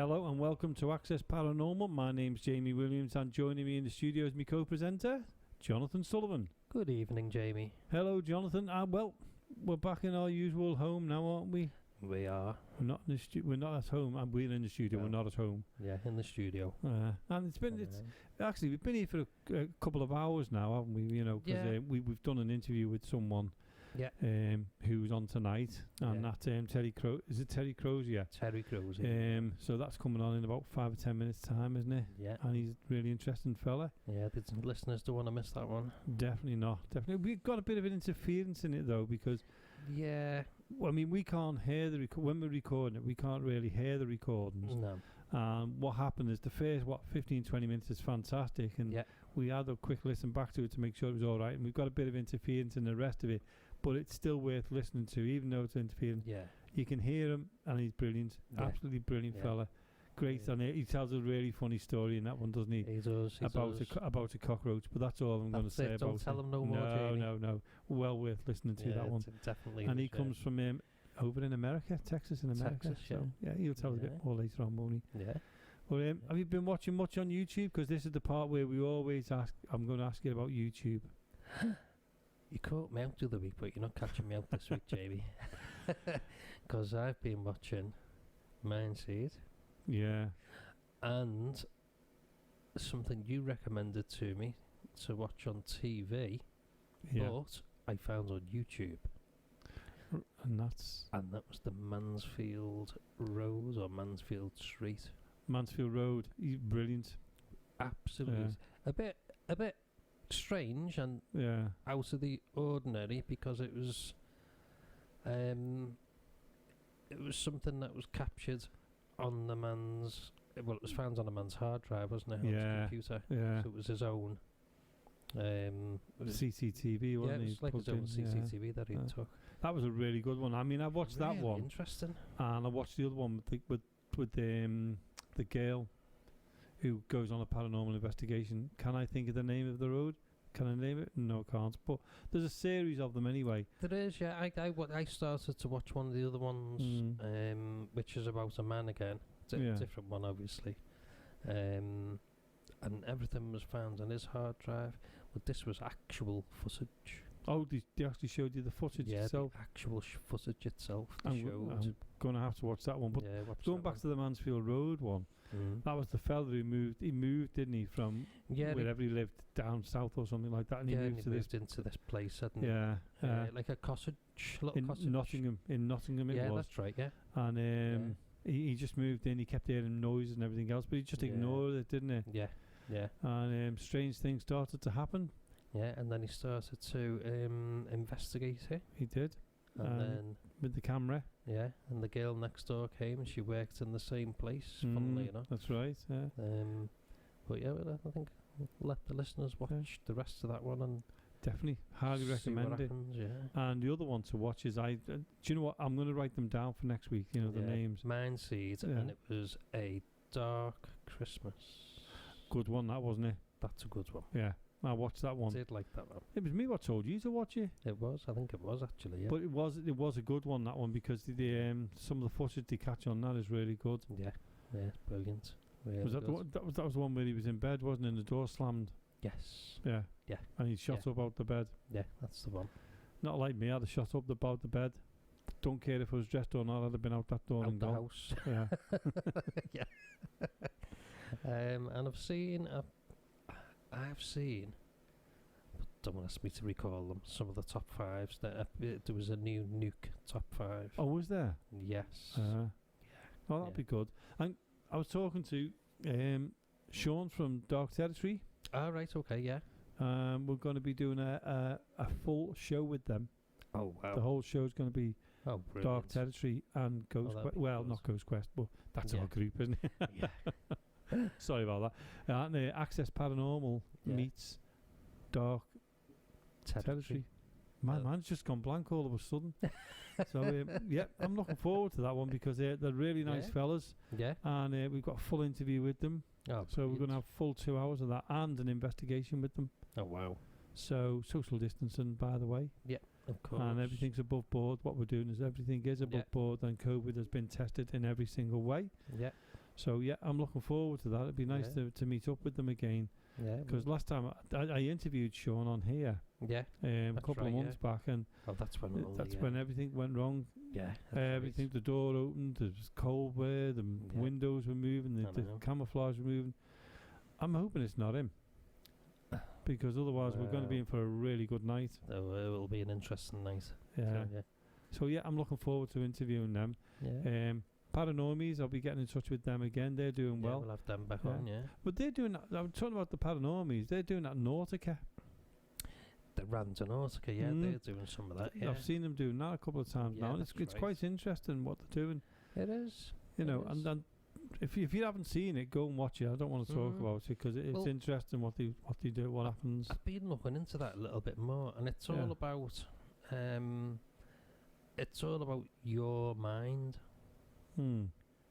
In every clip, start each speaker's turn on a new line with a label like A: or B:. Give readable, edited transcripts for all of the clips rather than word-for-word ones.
A: Hello and welcome to Access Paranormal. My name's Jamie Williams and joining me in the studio is my co-presenter, Jonathan Sullivan.
B: Good evening, Jamie.
A: Hello, Jonathan. Well, we're back in our usual home now, aren't we?
B: We are.
A: We're not in the we're not at home. And we're in the studio.
B: No.
A: We're not at home.
B: Yeah, in the studio.
A: And it's actually we've been here for a couple of hours now, haven't we? You know, because we've done an interview with someone.
B: Yeah.
A: Who's on tonight, and that Terry CROZIER?
B: Terry CROZIER.
A: So that's coming on in about 5 or 10 minutes time, isn't it?
B: Yeah.
A: And he's a really interesting fella.
B: Yeah, the listeners don't want to miss that one.
A: Definitely not. Definitely. We've got a bit of an interference in it though, because I mean, we can't hear when we're recording it. We can't really hear the recordings.
B: No.
A: What happened is the first 15-20 minutes is fantastic, and we had a quick listen back to it to make sure it was all right. And we've got a bit of interference in the rest of it, but it's still worth listening to, even though it's interfering.
B: Yeah. You
A: can hear him, and he's brilliant. Absolutely brilliant fella. Great, and he tells a really funny story in that one, doesn't he?
B: He does.
A: About a cockroach, but that's all I'm going to say about it.
B: Don't tell him no more, Jamie.
A: No. Well worth listening to that one.
B: Definitely.
A: And he comes from over in America, Texas in America.
B: Texas,
A: so, he'll tell us a bit more later on, won't he?
B: Yeah.
A: Well, have you been watching much on YouTube? Because this is the part where we always ask. I'm going to ask you about YouTube.
B: You caught me out the other week, but you're not catching me out this week, Jamie. Because I've been watching Mindseed.
A: Yeah.
B: And something you recommended to me to watch on TV, but I found on YouTube.
A: And that
B: was the Mansfield Road or Mansfield Street.
A: Mansfield Road. He's brilliant.
B: Absolutely. A bit strange and out of the ordinary, because it was something that was captured on the man's, it was found on a man's hard drive, wasn't it, on his computer. So it was his own
A: CCTV, wasn't it?
B: It was like his own CCTV that he took.
A: That was a really good one. I mean, I watched that one.
B: Interesting.
A: And I watched the other one with the girl who goes on a paranormal investigation. Can I think of the name of the road? Can I name it? No, I can't. But there's a series of them anyway.
B: There is, yeah. I started to watch one of the other ones, which is about a man again. It's a different one, obviously. And everything was found on his hard drive. But this was actual footage.
A: Oh, they actually showed you the footage itself?
B: The actual footage itself.
A: I'm going to have to watch that one. But going back to the Mansfield Road one, that was the fella who moved. He moved, didn't he, from wherever he lived down south or something like that, and he moved
B: into this place, hadn't
A: he?
B: Like a cottage, cottage.
A: Nottingham it was.
B: Yeah, that's right. Yeah,
A: and he just moved in. He kept hearing noises and everything else, but he just ignored it, didn't he?
B: Yeah.
A: And strange things started to happen.
B: Yeah, and then he started to investigate it.
A: He did.
B: And then
A: with the camera.
B: Yeah, and the girl next door came and she worked in the same place, funnily enough.
A: That's right, yeah.
B: But I think we'll let the listeners watch the rest of that one and
A: definitely highly recommend it. And the other one to watch is do you know what? I'm going to write them down for next week, the names.
B: Mindseed, and it was A Dark Christmas.
A: Good one, that, wasn't it?
B: That's a good one.
A: Yeah. I watched that one.
B: I did like that one.
A: It was me what told you to watch it.
B: It was. I think it was actually. Yeah.
A: But it was a good one, that one, because some of the footage they catch on that is really good.
B: Yeah, brilliant. Really
A: was that
B: good.
A: That was the one where he was in bed, wasn't it? And the door slammed.
B: Yes.
A: Yeah.
B: Yeah.
A: And he shot up out the bed.
B: Yeah, that's the one.
A: Not like me. I'd have shot up about the bed. Don't care if I was dressed or not. I'd have been out that door and
B: the
A: gone.
B: House.
A: Yeah.
B: Yeah. And I've seen, but don't ask me to recall them, some of the top fives. There was a new nuke top 5.
A: Oh, was there?
B: Yes.
A: Oh, that'd be good. And I was talking to Sean from Dark Territory.
B: Oh, right, okay, yeah.
A: We're going to be doing a full show with them.
B: Oh, wow.
A: The whole show's going to be Dark Territory and Ghost Quest. Well, not Ghost Quest, but that's our group, isn't it?
B: Yeah.
A: Sorry about that. And Access Paranormal meets Dark Territory. My mind's just gone blank all of a sudden. So, I'm looking forward to that one because they're really nice fellas.
B: Yeah.
A: And we've got a full interview with them.
B: Oh,
A: so we're going to have full 2 hours of that and an investigation with them.
B: Oh, wow.
A: So, social distancing, by the way.
B: Yeah, of course.
A: And everything's above board. What we're doing is everything is above board, and COVID has been tested in every single way.
B: Yeah.
A: So yeah, I'm looking forward to that. It'd be nice to meet up with them again.
B: Yeah.
A: Because last time I interviewed Sean on here.
B: Yeah.
A: A couple of months back, and
B: that's
A: when everything went wrong.
B: Yeah.
A: Everything, the door opened, there was cold wear, the windows were moving, the camouflage was moving. I'm hoping it's not him. Because otherwise we're going to be in for a really good night.
B: It will be an interesting night.
A: Yeah. So yeah, I'm looking forward to interviewing them.
B: Yeah.
A: Paranormies, I'll be getting in touch with them again. They're doing well.
B: We'll have them back on,
A: But they're doing that. I'm talking about the Paranormies. They're doing that in Nautica.
B: The Rand and Nautica, they're doing some of that. Yeah.
A: I've seen them doing that a couple of times now. And it's quite interesting what they're doing.
B: It is.
A: You know, and if you haven't seen it, go and watch it. I don't want to talk about it because it's interesting what they do, what happens.
B: I've been looking into that a little bit more, and it's all about your mind.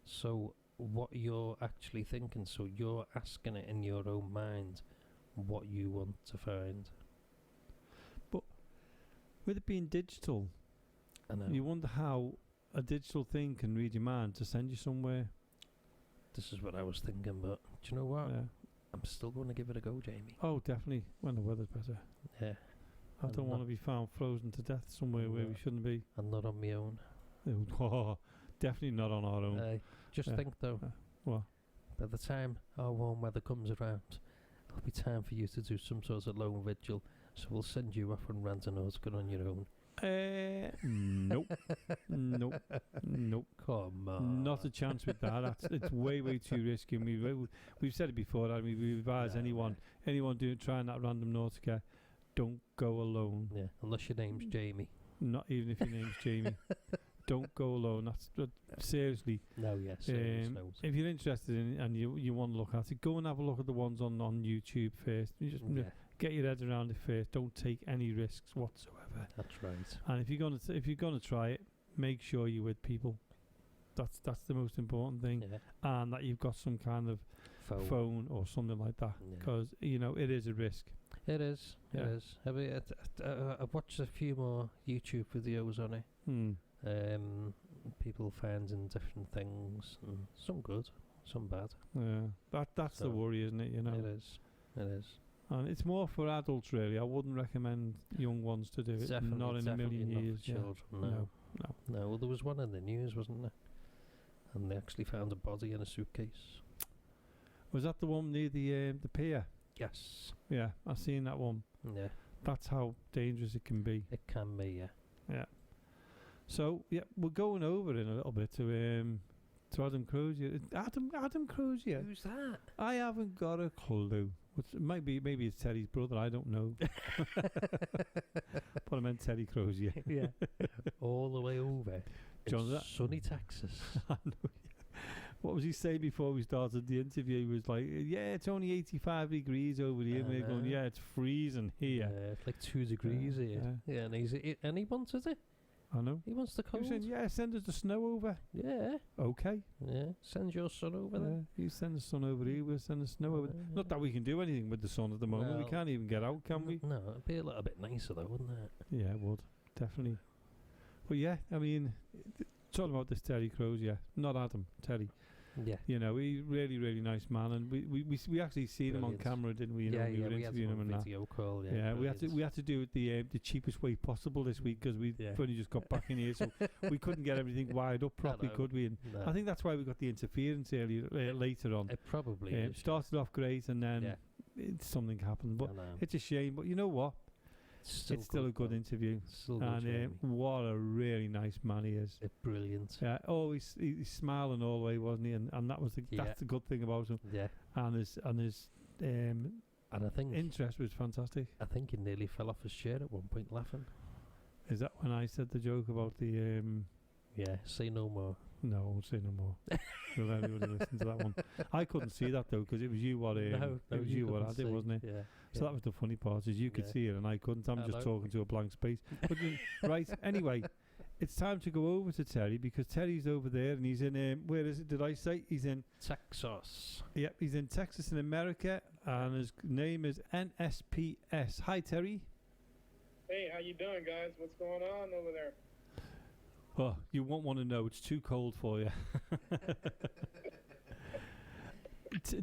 B: So what you're actually thinking. So you're asking it in your own mind what you want to find.
A: But with it being digital,
B: I know.
A: You wonder how a digital thing can read your mind to send you somewhere.
B: This is what I was thinking, but do you know what?
A: Yeah.
B: I'm still going to give it a go, Jamie.
A: Oh, definitely. When the weather's better.
B: Yeah.
A: I don't want to be found frozen to death somewhere where we shouldn't be.
B: And not on my own.
A: Oh, definitely not on our own.
B: Just think, though.
A: What?
B: By the time our warm weather comes around, it'll be time for you to do some sort of lone vigil. So we'll send you off on Rand and Nautica on your own.
A: Nope. Nope.
B: Come on.
A: Not a chance with that. It's way too risky. We've said it before. I mean, we advise anyone trying that random Nautica, don't go alone.
B: Yeah, unless your name's Jamie.
A: Not even if your name's Jamie. Don't go alone. That's seriously.
B: No, yes. No.
A: If you're interested in it and you want to look at it, go and have a look at the ones on YouTube first. You just get your head around it first. Don't take any risks whatsoever.
B: That's right.
A: And if you're gonna try it, make sure you're with people. That's the most important thing, and that you've got some kind of phone or something like that, because it is a risk.
B: It is. It is. I've watched a few more YouTube videos on it. People finding different things, and some good, some bad.
A: Yeah, that's the worry, isn't it?
B: It is. It is.
A: And it's more for adults, really. I wouldn't recommend young ones to do it. Not in a million years.
B: Children, no. Well, there was one in the news, wasn't there? And they actually found a body in a suitcase.
A: Was that the one near the pier?
B: Yes.
A: Yeah, I've seen that one.
B: Yeah.
A: That's how dangerous it can be.
B: It can be,
A: yeah. So we're going over in a little bit to Adam Crozier. Adam Crozier.
B: Who's that?
A: I haven't got a clue. Maybe it's Terry's brother. I don't know. But I meant Terry Crozier.
B: Yeah. All the way over. In sunny Texas.
A: I know. What was he saying before we started the interview? He was like, it's only 85 degrees over here. We're going, it's freezing here.
B: Yeah, it's like 2 degrees here. Yeah, and he wanted it.
A: I know.
B: He wants the cold.
A: He said, send us the snow over.
B: Yeah.
A: Okay.
B: Yeah. Send your son over there.
A: You send the sun over here, we'll send the snow over there. Not that we can do anything with the sun at the moment. We can't even get out, can we?
B: No, it'd be a little bit nicer though, wouldn't it?
A: Yeah, it would. Definitely. But yeah, I mean, talking about this Terry Crozier, not Adam, Terry.
B: Yeah.
A: He's really, really nice man, and we actually seen him on camera, didn't we? We were interviewing him and that.
B: Video call.
A: Yeah, we had to do it the cheapest way possible this week because we've only just got back in here, so we couldn't get everything wired up properly, could we? And I think that's why we got the interference later on.
B: It probably
A: started off great, and then something happened. But it's a shame. But you know what? It's still a good interview. And what a really nice man he is.
B: Brilliant.
A: Yeah. He's smiling all the way, wasn't he? And that was that's the good thing about him.
B: Yeah.
A: And his
B: and I think
A: interest was fantastic.
B: I think he nearly fell off his chair at one point laughing.
A: Is that when I said the joke about the
B: say no more?
A: No, I won't say no more. Will anybody listen to that one? I couldn't see that though because it was you what it was you what I did, wasn't it?
B: Yeah.
A: So that was the funny part, is you could see it and I couldn't. I'm just talking to a blank space. But right, anyway, it's time to go over to Terry because Terry's over there and he's in, where is it, did I say? He's in
B: Texas.
A: Yep, he's in Texas in America and his name is NSPS. Hi, Terry.
C: Hey, how you doing, guys? What's going on over there?
A: Oh, you won't want to know. It's too cold for you.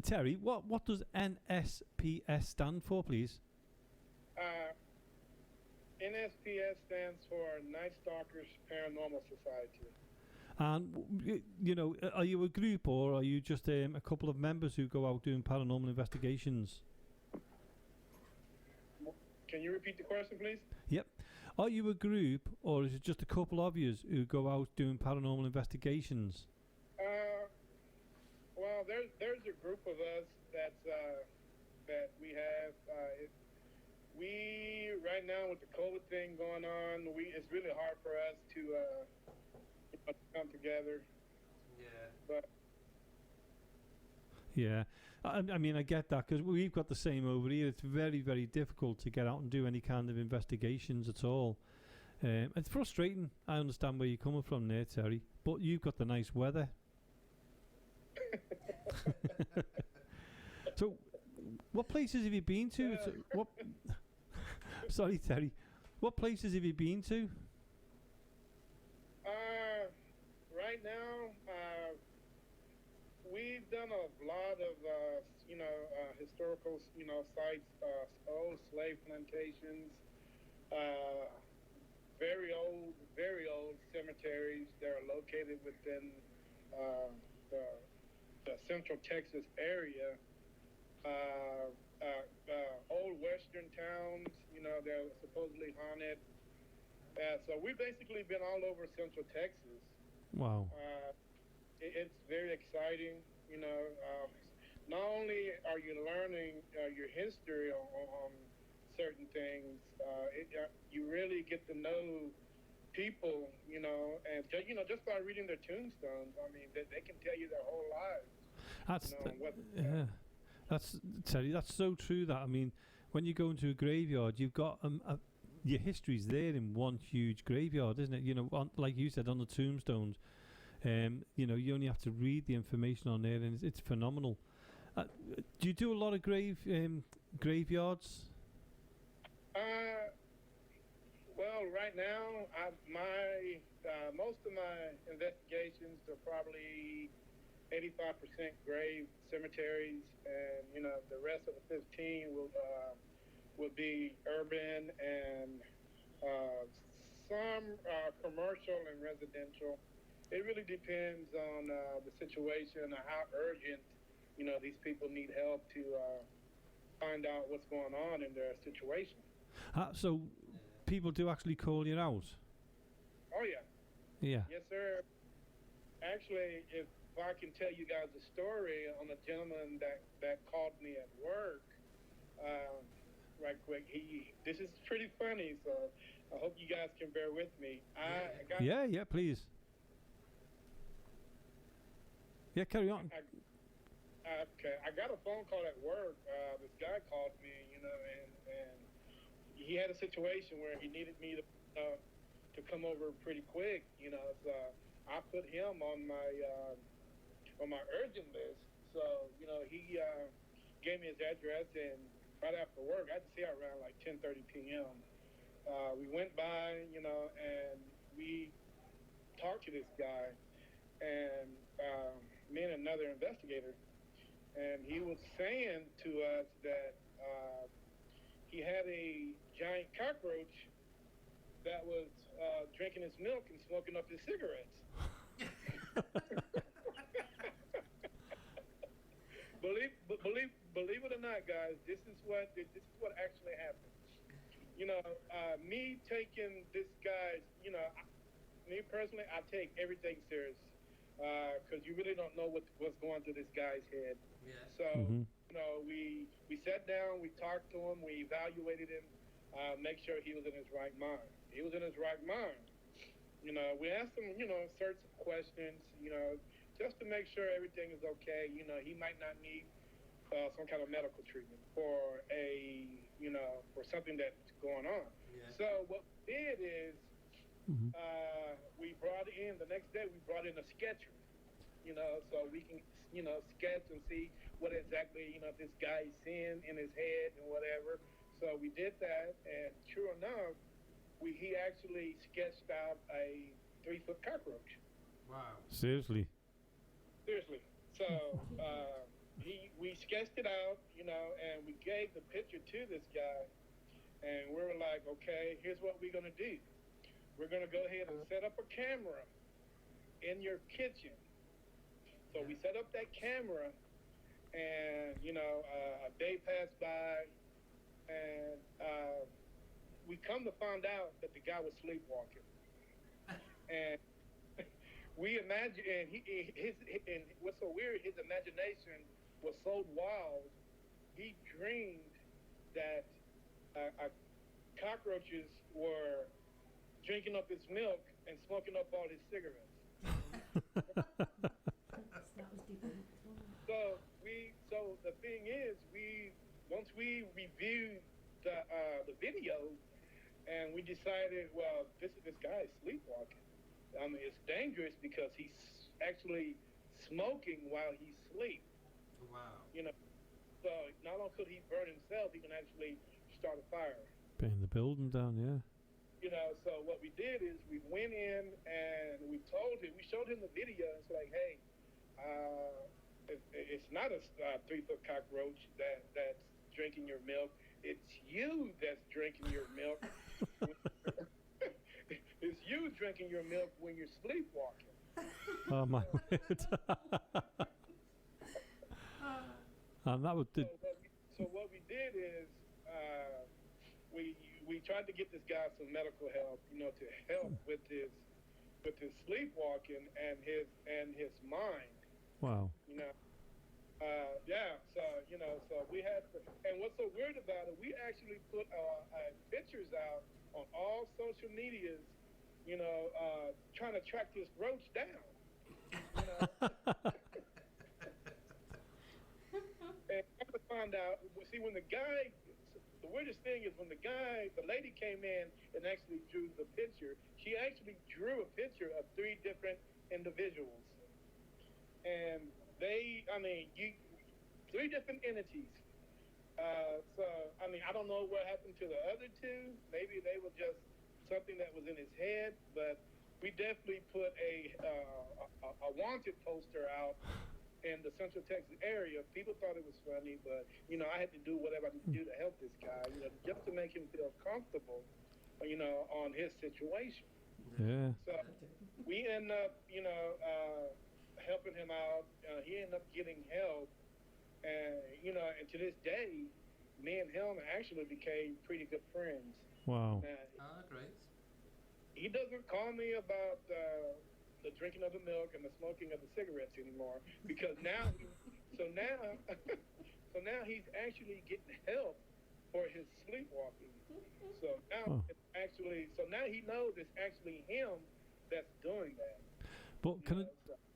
A: Terry, what does NSPS stand for, please?
C: NSPS stands for Night Stalkers Paranormal Society.
A: And, you know, are you a group or are you just a couple of members who go out doing paranormal investigations?
C: Can you repeat the question, please?
A: Yep. Are you a group or is it just a couple of yous who go out doing paranormal investigations?
C: Well, there's a group of us that we have. We right now with the COVID thing going on, it's really hard for us to come together.
B: Yeah.
C: But
A: yeah, I mean, I get that because we've got the same over here. It's very, very difficult to get out and do any kind of investigations at all. It's frustrating. I understand where you're coming from there, Terry, but you've got the nice weather. So, what places have you been to? What? Sorry, Terry. What places have you been to?
C: Right now, we've done a lot of historical sites, old slave plantations, very old cemeteries that are located within the Central Texas area. Old western towns, they're supposedly haunted. So we've basically been all over Central Texas.
A: Wow.
C: It's very exciting. Not only are you learning your history on certain things, you really get to know people, and just by reading their tombstones, I mean, they can tell you their whole lives.
A: That's Terry. That's so true. That, I mean, when you go into a graveyard, you've got your history's there in one huge graveyard, isn't it? Like you said, on the tombstones, you only have to read the information on there, and it's phenomenal. Do you do a lot of graveyards?
C: Well, right now, most of my investigations are probably 85% grave cemeteries, and the rest of the 15 will be urban and some commercial and residential. It really depends on the situation and how urgent these people need help to find out what's going on in their situation.
A: So people do actually call you out?
C: Oh yeah.
A: Yeah.
C: Yes, sir. Actually, if I can tell you guys a story on a gentleman that called me at work, right quick. This is pretty funny, so I hope you guys can bear with me.
A: Yeah, please. Yeah, carry on.
C: Okay, I got a phone call at work. This guy called me, and he had a situation where he needed me to come over pretty quick, So I put him on my urgent list. So he gave me his address, and right after work, I had to see her around like 10:30 p.m. We went by, and we talked to this guy, and me and another investigator, and he was saying to us that he had a giant cockroach that was drinking his milk and smoking up his cigarettes. Believe it or not, guys, this is what actually happened. Me taking this guy's, me personally, I take everything serious because you really don't know what's going through this guy's head.
B: Yeah.
C: So, we sat down, we talked to him, we evaluated him, make sure he was in his right mind. He was in his right mind. We asked him, certain questions, just to make sure everything is okay. He might not need some kind of medical treatment for for something that's going on. Yeah. So what we did is we brought in, the next day we brought in a sketcher, so we can, sketch and see what exactly, this guy's seeing in his head and whatever. So we did that, and sure enough, he actually sketched out a 3-foot cockroach.
B: Wow.
A: Seriously.
C: So we sketched it out, you know, and we gave the picture to this guy, and we were like, okay, here's what we're gonna do. We're gonna go ahead and set up a camera in your kitchen. So we set up that camera, and you know, a day passed by, and we come to find out that the guy was sleepwalking, and we imagine, and and what's so weird, his imagination was so wild. He dreamed that cockroaches were drinking up his milk and smoking up all his cigarettes. So the thing is, once we reviewed the video, and we decided, well, this guy is sleepwalking. I mean, it's dangerous because he's actually smoking while he sleeps.
B: Wow.
C: You know, so not only could he burn himself, he can actually start a fire.
A: Burn the building down, yeah.
C: You know, so what we did is we went in and we showed him the video. It's like, hey, it's not a 3-foot cockroach that's drinking your milk. It's you that's drinking your milk. It's you drinking your milk when you're sleepwalking.
A: Oh my word. And that would.
C: So what we did is we tried to get this guy some medical help, you know, to help with his sleepwalking and his mind.
A: Wow.
C: You know. Yeah. So you know, so we had to, and what's so weird about it, we actually put pictures out on all social medias, you know, trying to track this roach down. You know. And come to find out, see, when the weirdest thing is when the lady came in and actually drew the picture, she actually drew a picture of 3 different individuals. And 3 different entities. So, I mean, I don't know what happened to the other 2. Maybe they were just something that was in his head, but we definitely put a wanted poster out in the Central Texas area. People thought it was funny, but, you know, I had to do whatever I could do to help this guy, you know, just to make him feel comfortable, you know, on his situation.
A: Yeah.
C: So we end up, you know, helping him out. He ended up getting help. And, you know, and to this day, me and him actually became pretty good friends.
A: Wow.
B: Great.
C: He doesn't call me about the drinking of the milk and the smoking of the cigarettes anymore, because now he's actually getting help for his sleepwalking. So now now he knows it's actually him that's doing that.
A: But can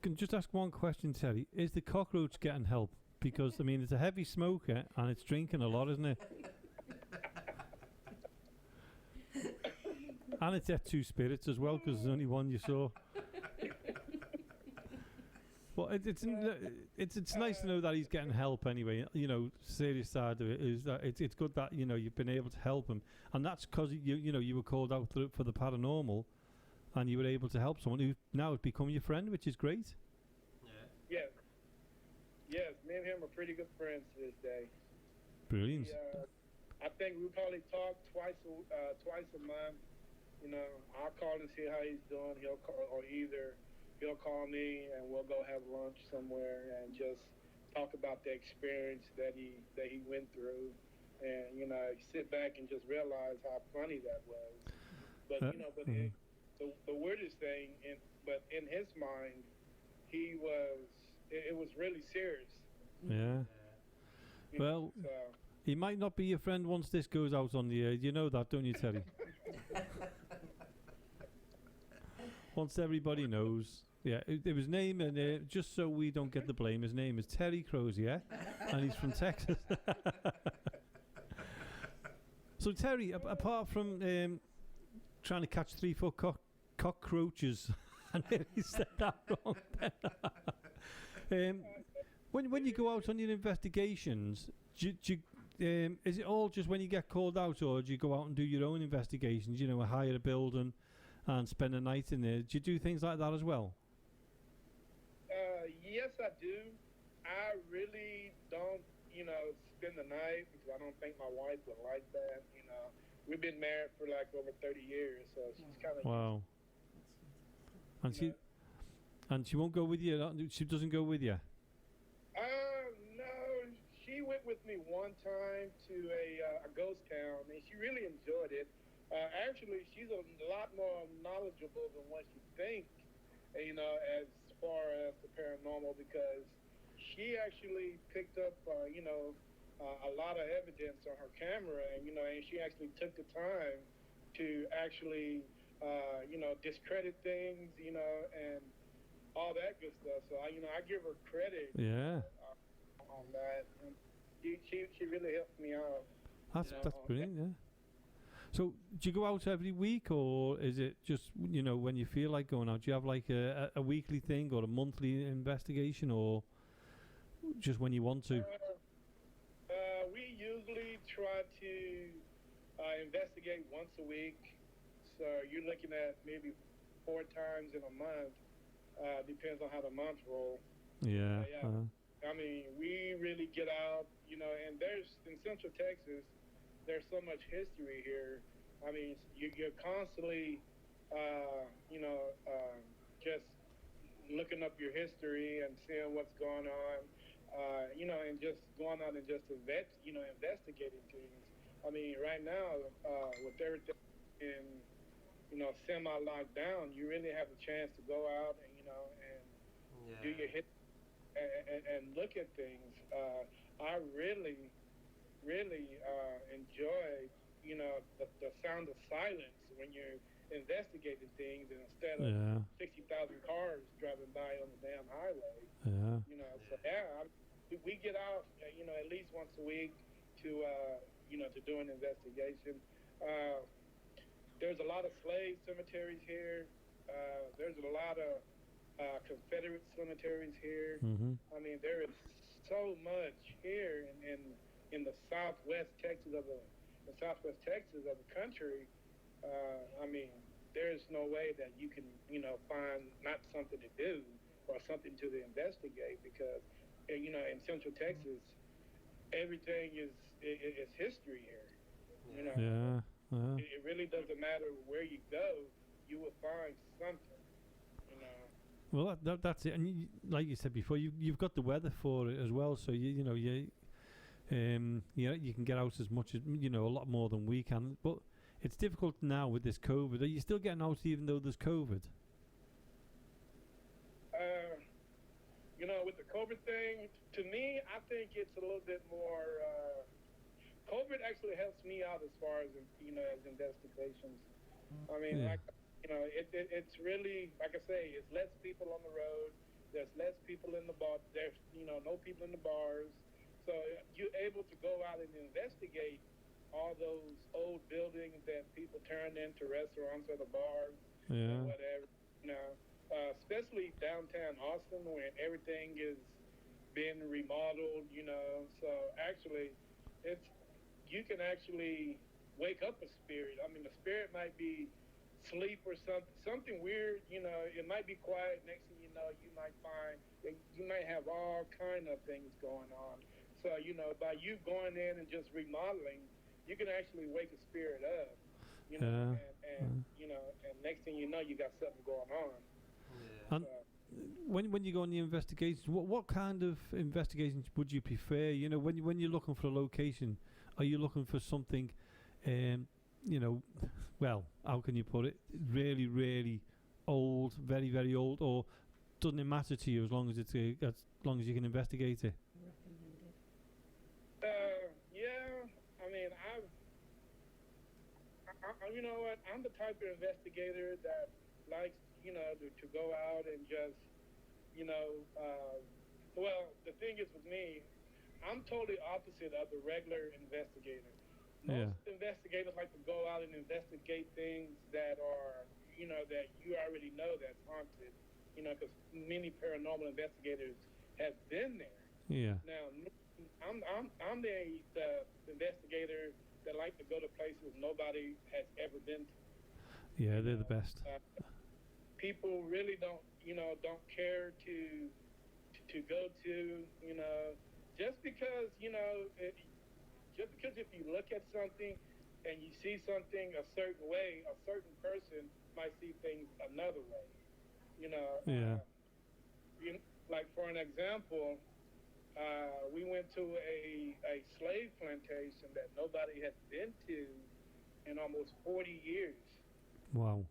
A: I just ask one question, Terry? Is the cockroach getting help? Because I mean, it's a heavy smoker and it's drinking a lot, isn't it? And it's at 2 spirits as well, because there's only one you saw. Well, it's nice to know that he's getting help anyway. You know, serious side of it is that it's good that, you know, you've been able to help him, and that's because you were called out for the paranormal, and you were able to help someone who now has become your friend, which is great.
C: Yeah. Yes, me and him are pretty good friends to this day.
A: Brilliant.
C: I think we probably talk twice a month. You know, I'll call and see how he's doing. He'll call me and we'll go have lunch somewhere and just talk about the experience that he went through, and, you know, sit back and just realize how funny that was. But you know, the weirdest thing, but in his mind, it was really serious.
A: Yeah. Well, he might not be your friend once this goes out on the air. You know that, don't you, Terry? Once everybody knows. Yeah, it was name, and just so we don't get the blame, his name is Terry CROZIER, and he's from Texas. So, Terry, apart from trying to catch 3-foot cockroaches, I nearly said that wrong. When you go out on your investigations, is it all just when you get called out, or do you go out and do your own investigations? You know, hire a building and spend a night in there. Do you do things like that as well?
C: Yes, I do. I really don't, spend the night because I don't think my wife would like that. We've been married for like over 30 years, so she's kind of
A: wow. And she won't go with you. She doesn't go with you.
C: No, she went with me one time to a ghost town, and she really enjoyed it. Actually, she's a lot more knowledgeable than what you think, as far as the paranormal, because she actually picked up, a lot of evidence on her camera, and she actually took the time to actually, discredit things, and all that good stuff. So I give her credit.
A: Yeah.
C: On that, and she really helped me out.
A: That's brilliant. Yeah. So do you go out every week, or is it just when you feel like going out? Do you have like a weekly thing or a monthly investigation, or just when you want to?
C: We usually try to investigate once a week. So you're looking at maybe 4 times in a month. Depends on how the months roll.
A: Yeah.
C: I mean, we really get out, and in Central Texas, there's so much history here. I mean, you're constantly, just looking up your history and seeing what's going on, and just going out and just investigating things. I mean, right now, with everything in, semi-locked down, you really have a chance to go out and, do your hit and look at things. I really enjoy, the sound of silence when you're investigating things, and instead of 60,000 cars driving by on the damn highway. So we get out, at least once a week to do an investigation. There's a lot of slave cemeteries here. There's a lot of Confederate cemeteries here.
A: Mm-hmm.
C: I mean, there is so much here in the southwest Texas of the country. I mean, there's no way that you can find not something to do or something to investigate, because in Central Texas, everything is history here. It really doesn't matter where you go, you will find something.
A: Well, that's it, and like you said before, you've got the weather for it as well. So you can get out as much as a lot more than we can. But it's difficult now with this COVID. Are you still getting out even though there's COVID?
C: With the COVID thing, to me, I think it's a little bit more. COVID actually helps me out as far as as investigations. I mean, it's really, like I say, it's less people on the road. There's less people in the bar. There's no people in the bars. So you're able to go out and investigate all those old buildings that people turned into restaurants or the bars or whatever. Especially downtown Austin, where everything is being remodeled. So actually, you can actually wake up a spirit. I mean, the spirit might be sleep or something weird. It might be quiet. Next thing you know, you might find that you might have all kind of things going on. So by you going in and just remodeling, you can actually wake a spirit up. And next thing you know, you got something going on.
A: And when you go on the investigations, what kind of investigations would you prefer? When you're looking for a location, are you looking for something, well, how can you put it? Really, really old, very, very old, or doesn't it matter to you as long as it's as long as you can investigate it?
C: Yeah, I mean, you know what? I'm the type of investigator that likes, to go out and just, well, the thing is with me, I'm totally opposite of the regular investigator. Most investigators like to go out and investigate things that are, that you already know that's haunted, because many paranormal investigators have been there.
A: Yeah.
C: Now, I'm the investigator that like to go to places nobody has ever been to.
A: Yeah, they're the best.
C: People really don't care to to go to, you know, just because, just because if you look at something and you see something a certain way, a certain person might see things another way. You know,
A: Yeah.
C: Like for an example, we went to a slave plantation that nobody had been to in almost 40 years.
A: Wow.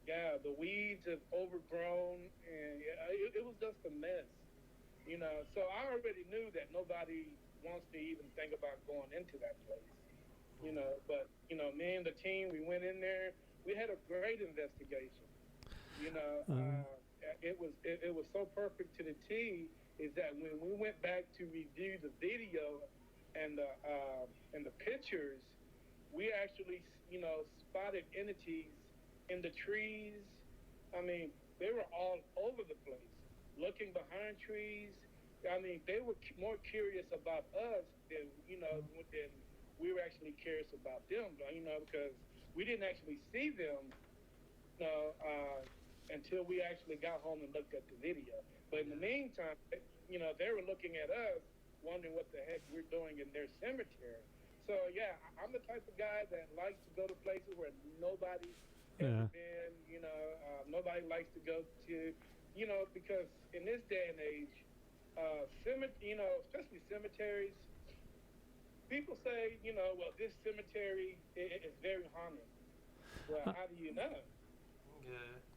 C: Yeah, the weeds have overgrown, and it was just a mess. You know, so I already knew that nobody wants to even think about going into that place. You know, but me and the team, we went in there. We had a great investigation. You know, it was so perfect to the T. Is that when we went back to review the video and the pictures, we actually spotted entities in the trees. I mean, they were all over the place, looking behind trees. I mean, they were more curious about us than than we were actually curious about them. Because we didn't actually see them, until we actually got home and looked at the video. But in the meantime, they were looking at us, wondering what the heck we're doing in their cemetery. So yeah, I'm the type of guy that likes to go to places where nobody's ever been. Nobody likes to go to, because in this day and age, especially cemeteries, people say, well, this cemetery is very haunted. Well, how do you know?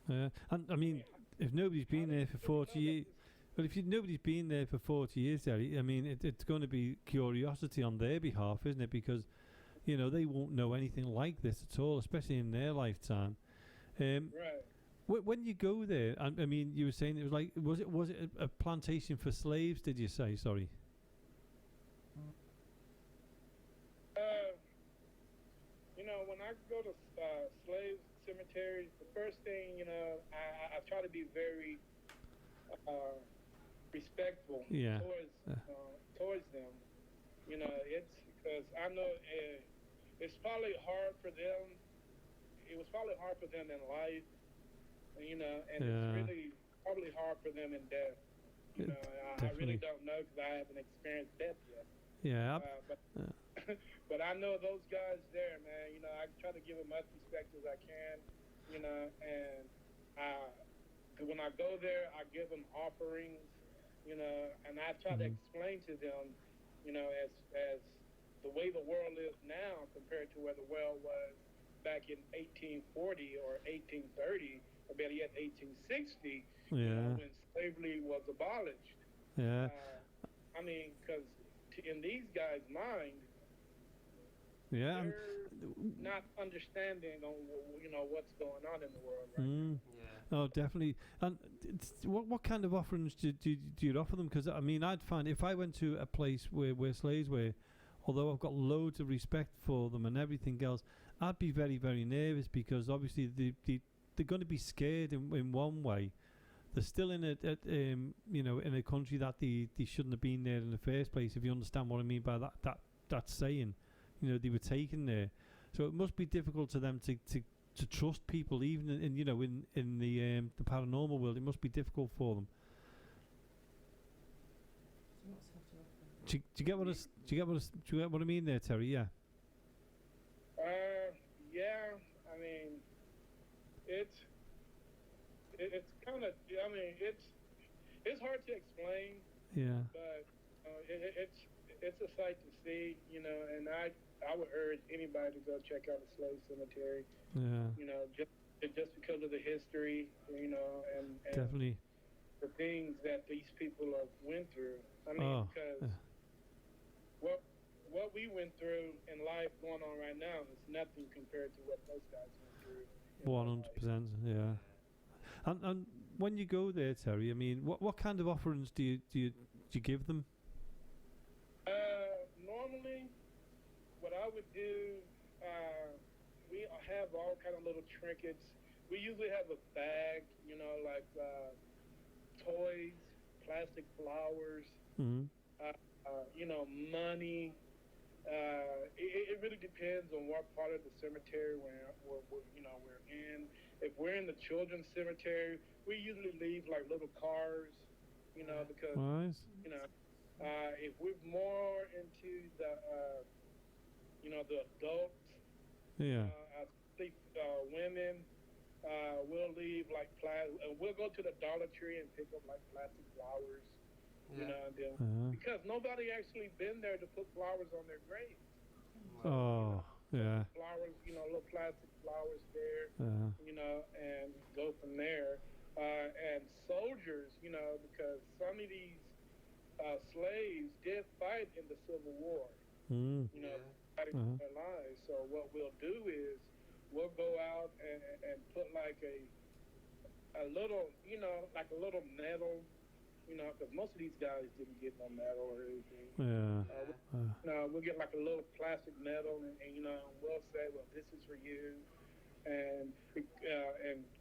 A: Yeah. And I mean, if nobody's been there for 40 years, but if nobody's been there for 40 years, Terry, I mean, it's going to be curiosity on their behalf, isn't it? Because, they won't know anything like this at all, especially in their lifetime.
C: Right.
A: When you go there, I mean, you were saying it was like, was it a plantation for slaves? Did you say? Sorry.
C: When I go to slave cemeteries, the first thing, I try to be very respectful towards them. It's because I know it's probably hard for them. It was probably hard for them in life, and it's really probably hard for them in death. I really don't know because I haven't experienced death yet.
A: Yeah.
C: But I know those guys there, man. I try to give them much respect as I can. And when I go there, I give them offerings. And I try to explain to them, as the way the world is now compared to where the world was back in 1840 or 1830, or better yet 1860, when slavery was abolished.
A: Yeah.
C: I mean, because in these guys' mind,
A: they're
C: not understanding on what's going on in the world right now.
A: Oh, definitely. And what kind of offerings do you offer them? Because I mean, I'd find if I went to a place where slaves were, although I've got loads of respect for them and everything else, I'd be very, very nervous because obviously they're going to be scared in one way. They're still in in a country that they shouldn't have been there in the first place. If you understand what I mean by that saying, they were taken there. So it must be difficult to them to trust people, even in the paranormal world. It must be difficult for them. Do you get what I mean there, Terry? Yeah.
C: Yeah. I mean, it's kind of. I mean, it's hard to explain.
A: Yeah.
C: But it's a sight to see, and I would urge anybody to go check out the slave cemetery.
A: Yeah.
C: Just because of the history, and
A: definitely
C: the things that these people have went through. I mean, because what we went through in life going on right now is nothing compared to what those guys went through.
A: 100%. Yeah. And when you go there, Terry, I mean, what kind of offerings do you give them?
C: Normally, what I would do, we have all kind of little trinkets. We usually have a bag, like toys, plastic flowers, money. It really depends on what part of the cemetery we're in. If we're in the children's cemetery, we usually leave like little cars, you know, because
A: Nice.
C: you know, if we're more into the, you know, the adults,
A: Yeah.
C: I think women will leave like we'll go to the Dollar Tree and pick up like plastic flowers, you know, and then, because nobody actually been there to put flowers on their graves.
A: Oh, yeah.
C: Flowers, you know, little plastic flowers there,
A: Yeah.
C: you know, and go from there. And soldiers, you know, because some of these slaves did fight in the Civil War, you know, fighting for their lives. So what we'll do is we'll go out and put like a little, you know, like a little medal, you know, because most of these guys didn't get no medal or anything. We'll get like a little plastic medal, and you know, we'll say, well, this is for you, and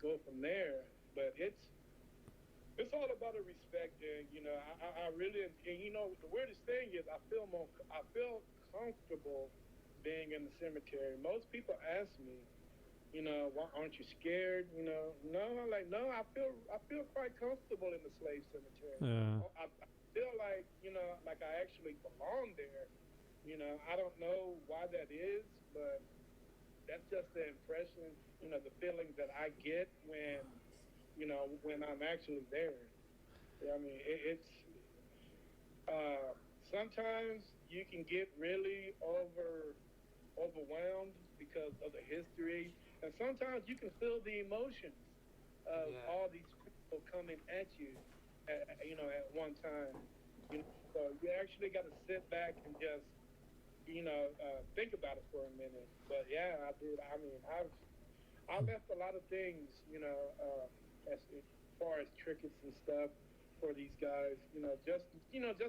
C: go from there. But it's all about a respect, and you know, I really, and you know, the weirdest thing is I feel comfortable being in the cemetery. Most people ask me, you know, why aren't you scared? You know, no, I feel quite comfortable in the slave cemetery. I feel like, you know, like I actually belong there. You know, I don't know why that is, but that's just the impression, you know, the feeling that I get when, you know, when I'm actually there. I mean, it's sometimes you can get really overwhelmed because of the history, and sometimes you can feel the emotions of all these people coming at you, you know, at one time. You know, so you actually got to sit back and just, you know, think about it for a minute. But yeah, I did. I mean, I left a lot of things, you know, as far as trinkets and stuff for these guys, you know, just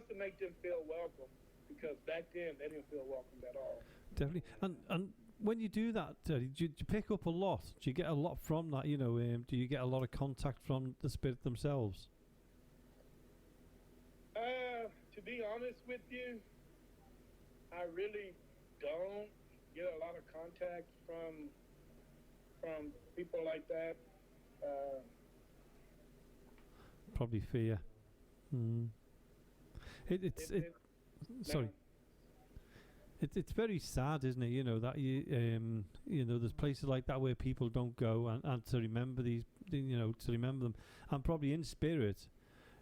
C: to make them feel welcome, because back then they didn't feel welcomed at all.
A: Definitely. And when you do that, do you pick up a lot? Do you get a lot from that? You know, do you get a lot of contact from the spirit themselves?
C: To be honest with you, I really don't get a lot of contact from people like that.
A: Probably fear. Sorry. It's very sad, isn't it? You know that you know, there's places like that where people don't go and to remember these, you know, to remember them, and probably in spirit,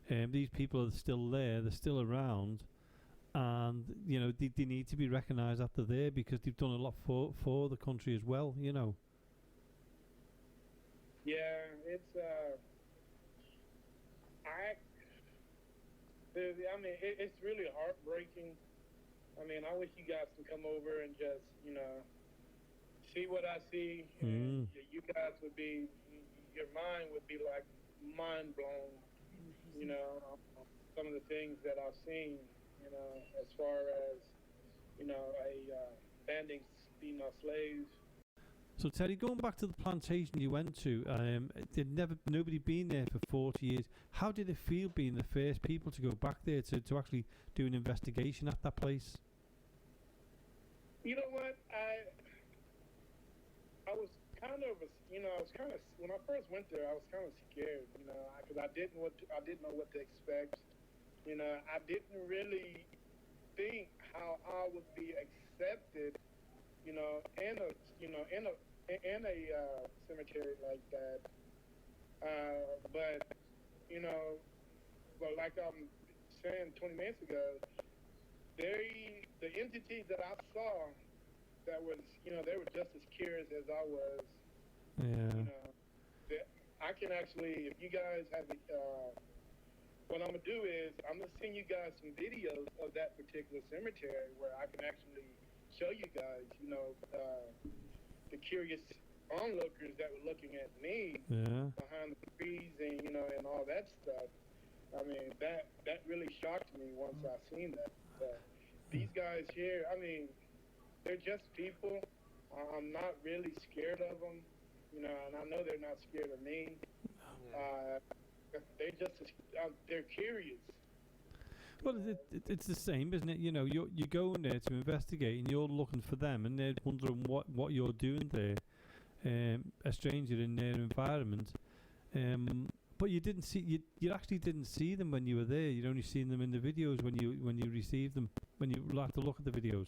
A: these people are still there, they're still around, and you know they need to be recognised that they're there because they've done a lot for the country as well. You know.
C: Yeah, it's it's really heartbreaking. I mean, I wish you guys can come over and just, you know, see what I see. And you guys would be, your mind would be like mind blown, you know, some of the things that I've seen, you know, as far as, you know, banding, you know, slaves.
A: So Terry, going back to the plantation you went to, nobody been there for 40 years. How did it feel being the first people to go back there to actually do an investigation at that place?
C: You know what, I was kind of, you know, when I first went there, I was kind of scared, you know, because I didn't know what to expect. You know, I didn't really think how I would be accepted, you know, in a cemetery like that. But you know, like I'm saying 20 minutes ago, the entities that I saw that was, you know, they were just as curious as I was.
A: Yeah.
C: You know, I can actually, if you guys have, what I'm gonna do is I'm gonna send you guys some videos of that particular cemetery where I can actually show you guys, you know, the curious onlookers that were looking at me behind the trees and, you know, and all that stuff. I mean, that really shocked me once I seen that. These guys here, I mean, they're just people. I'm not really scared of them, you know, and I know they're not scared of me. They're curious.
A: Well, it's the same, isn't it? You know, you're going there to investigate, and you're looking for them, and they're wondering what you're doing there, a stranger in their environment. But you didn't see you actually didn't see them when you were there. You'd only seen them in the videos when you received them. When you had to look at the videos.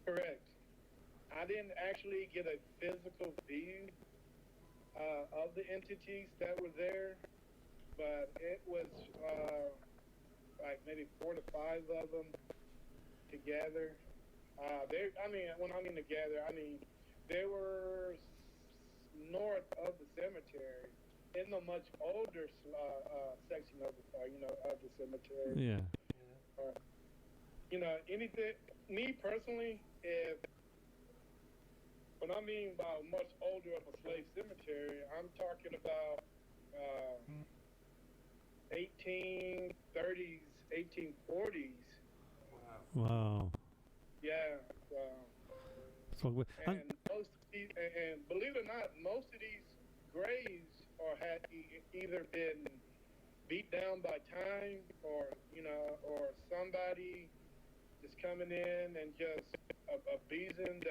C: Correct. I didn't actually get a physical view of the entities that were there, but it was like maybe 4 to 5 of them together. When I mean together, I mean they were north of the cemetery in the much older section of the cemetery.
A: Yeah.
C: Anything. Me personally, when I mean by much older of a slave cemetery, I'm talking about 1830s, 1840s.
A: Wow.
C: Yeah. And believe it or not, most of these graves had either been beat down by time, or somebody just coming in and just abusing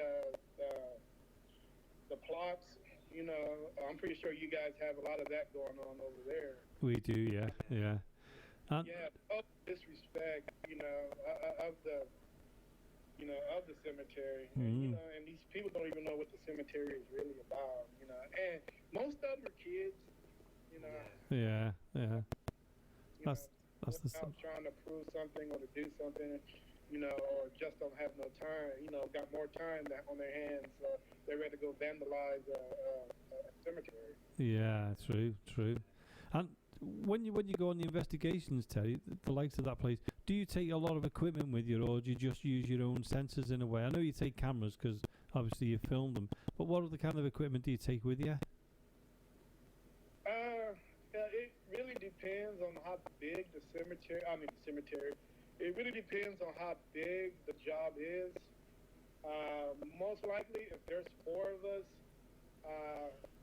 C: the plots. I'm pretty sure you guys have a lot of that going on over there.
A: We do, yeah.
C: Disrespect, of the cemetery.
A: Mm-hmm.
C: And these people don't even know what the cemetery is really about, and most of them are kids,
A: Yeah. That's the
C: stuff. Trying to prove something or to do something, or just don't have no time, got more time on their hands, so they're ready to go vandalize a cemetery.
A: Yeah, true. And when you go on the investigations, Terry, the likes of that place, do you take a lot of equipment with you, or do you just use your own sensors in a way? I know you take cameras because obviously you film them, but what other kind of equipment do you take with you?
C: It really depends on how big the cemetery. It really depends on how big the job is. Most likely, if there's 4 of us,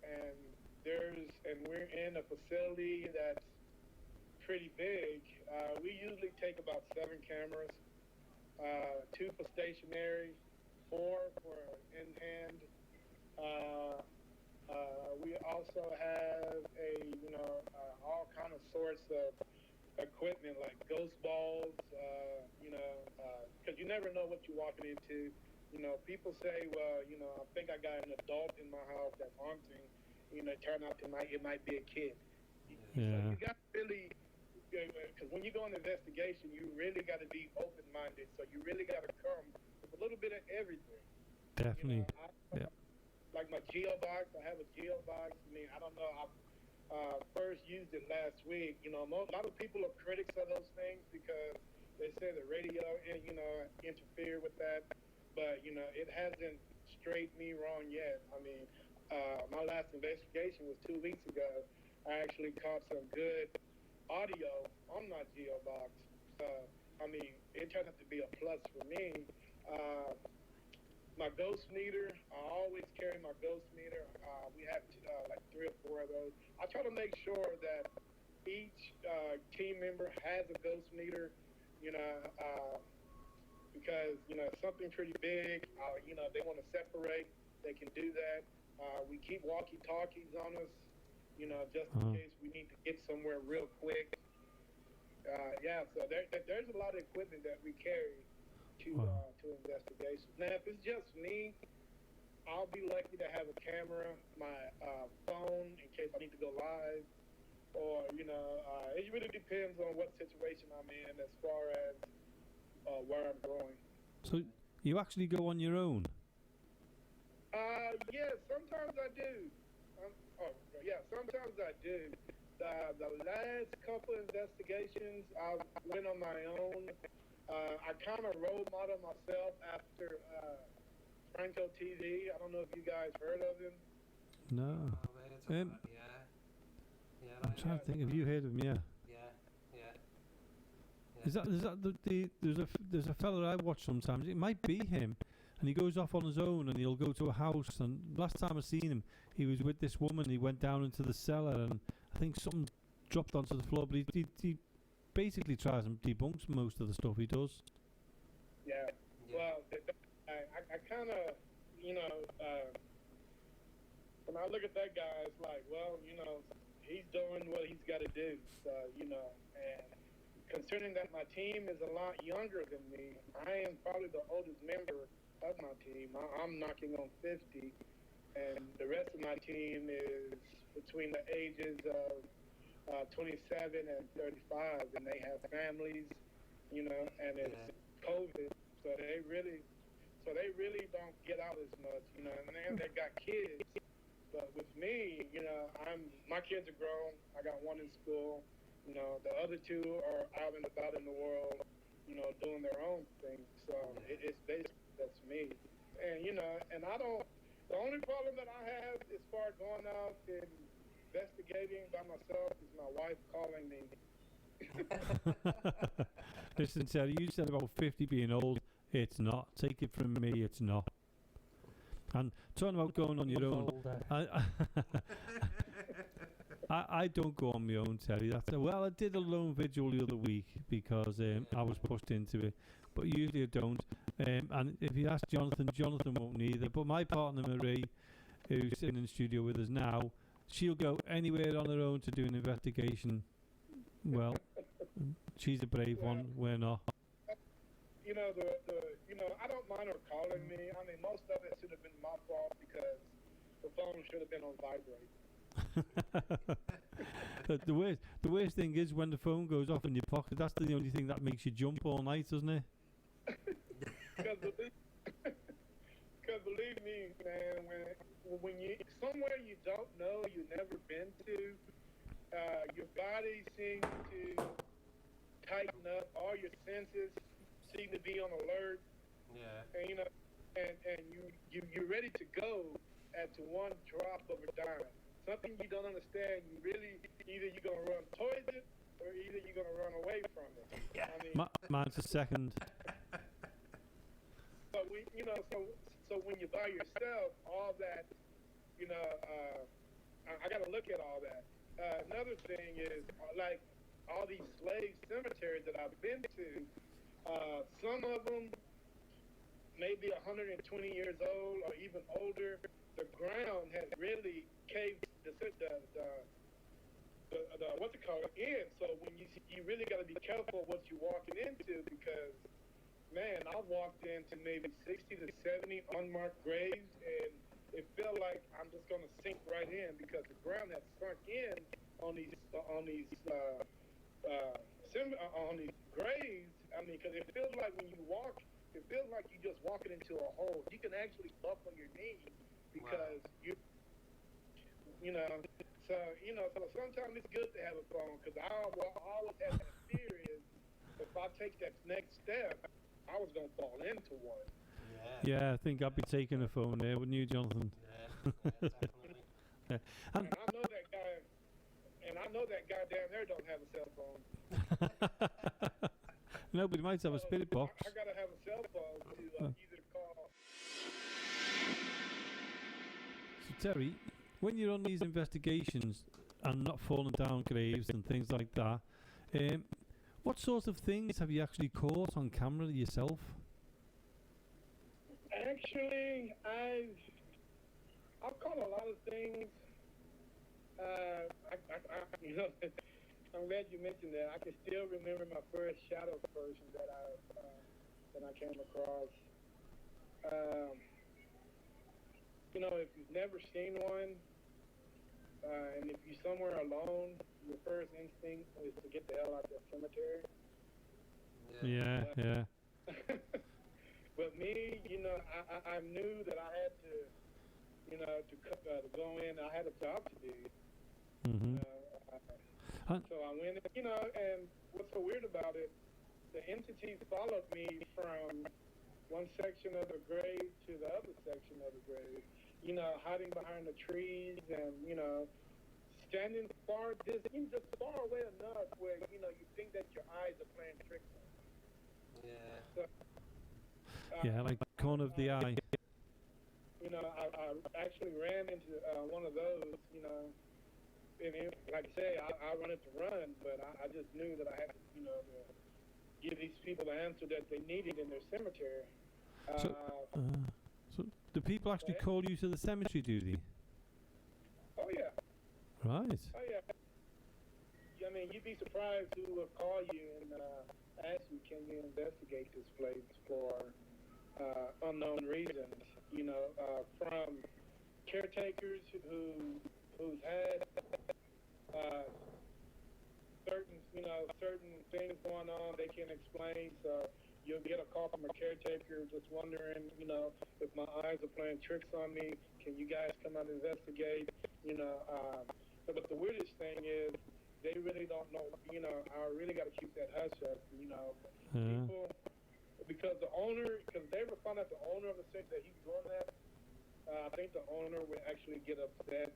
C: and we're in a facility that's pretty big, we usually take about 7 cameras, 2 for stationary, 4 for in-hand. We also have all kind of sorts of equipment like ghost balls, because you never know what you're walking into. People say, well, I think I got an adult in my house that's haunting. It turned out it might be a kid.
A: Yeah.
C: So you got to really, because when you go on an investigation, you really got to be open-minded. So you really got to come with a little bit of everything.
A: Definitely.
C: Like my Geo box, I have a Geo box. I don't know. I first used it last week. A lot of people are critics of those things because they say the radio, interfere with that. But, it hasn't straight me wrong yet. My last investigation was 2 weeks ago. I actually caught some good audio on my Geo box. So, it turned out to be a plus for me. My ghost meter, I always carry my ghost meter. We have like 3 or 4 of those. I try to make sure that each team member has a ghost meter, because, something pretty big, they want to separate, they can do that. We keep walkie-talkies on us, just in case we need to get somewhere real quick. So there's a lot of equipment that we carry to investigations. Now, if it's just me, I'll be lucky to have a camera, my phone, in case I need to go live, or, it really depends on what situation I'm in as far as where I'm going.
A: So you actually go on your own?
C: Yeah, sometimes I do. Sometimes I do. The last couple investigations, I went on my own. I kind of role model myself after Franco TV. I don't know if you guys heard of him.
A: No. I'm trying to think. Have you heard of him? Yeah. Is that there's a fella I watch sometimes. It might be him, and he goes off on his own, and he'll go to a house. And last time I seen him, he was with this woman. He went down into the cellar, and I think something dropped onto the floor. But he basically tries and debunks most of the stuff he does.
C: Yeah. Well, I kind of, when I look at that guy, it's like, well, he's doing what he's got to do. So, and considering that my team is a lot younger than me, I am probably the oldest member of my team. I'm knocking on 50, and the rest of my team is between the ages of 27 and 35, and they have families, and it's COVID, so they really don't get out as much, and they got kids. But with me, my kids are grown. I got one in school. The other two are out and about in the world, doing their own thing. So it's basically that's me. And, and the only problem that I have as far as going out and investigating by myself is my wife calling me.
A: Listen, Terry, you said about 50 being old. It's not. Take it from me, it's not. And talking about going on your own, I don't go on my own, Terry. Well, I did a lone vigil the other week because I was pushed into it, but usually I don't. And if you ask Jonathan won't either. But my partner Marie, who's sitting in the studio with us now, she'll go anywhere on her own to do an investigation. Well, she's a brave one. We're not.
C: I don't mind her calling me. I mean, most of it should have been my fault because the phone should have been on vibrate. the worst thing is when the phone goes off in your pocket. That's the only thing that makes you jump all night, doesn't it? Because believe me, man, when you somewhere you don't know, you've never been to, your body seems to tighten up. All your senses seem to be on alert. Yeah. And and you're ready to go at one drop of a dime. Something you don't understand. You really either you're gonna run towards it or either you're gonna run away from it.
B: Yeah.
C: I mean,
A: mine's a second.
C: So so when you're by yourself, all that, I got to look at all that. Another thing is like all these slave cemeteries that I've been to. Some of them may be 120 years old or even older. The ground has really caved the what's it called in. So when you really got to be careful what you're walking into because, man, I walked into maybe 60 to 70 unmarked graves, and it felt like I'm just gonna sink right in because the ground has sunk in on these graves. I mean, because it feels like when you walk, it feels like you're just walking into a hole. You can actually bump on your knee because so sometimes it's good to have a phone because I always have that fear is if I take that next step, I was going to fall into one.
A: Yeah, I think I'd be taking a phone there, wouldn't you, Jonathan?
B: Yeah, definitely.
A: Yeah.
C: And I know that guy down there don't have a cell phone.
A: No, but he might have a spirit box.
C: I got to have a cell phone to either call.
A: So, Terry, when you're on these investigations and not falling down graves and things like that, what sorts of things have you actually caught on camera yourself?
C: Actually, I've caught a lot of things. I'm glad you mentioned that. I can still remember my first shadow person that I came across. If you've never seen one, and if you're somewhere alone, your first instinct is to get the hell out of that cemetery.
A: Yeah.
C: But me, I knew that I had to, to go in. I had a job to do.
A: Mm-hmm.
C: So I went, and what's so weird about it, the entities followed me from one section of the grave to the other section of the grave, hiding behind the trees and, standing just far away enough where, you think that your eyes are playing tricks on you.
B: Yeah.
C: So,
A: like corner of the eye.
C: I actually ran into one of those, and like I say, I wanted to run, but I just knew that I had to, to give these people the answer that they needed in their cemetery.
A: So do people actually call you to the cemetery, do they? Right.
C: Oh yeah. I mean, you'd be surprised who will call you and ask you, can you investigate this place for unknown reasons? You know, from caretakers who's had certain things going on they can't explain. So you'll get a call from a caretaker just wondering, if my eyes are playing tricks on me, can you guys come out and investigate? But the weirdest thing is they really don't know. I really got to keep that hush up. People, because they were found out the owner of the center that he's doing that. I think the owner would actually get upset.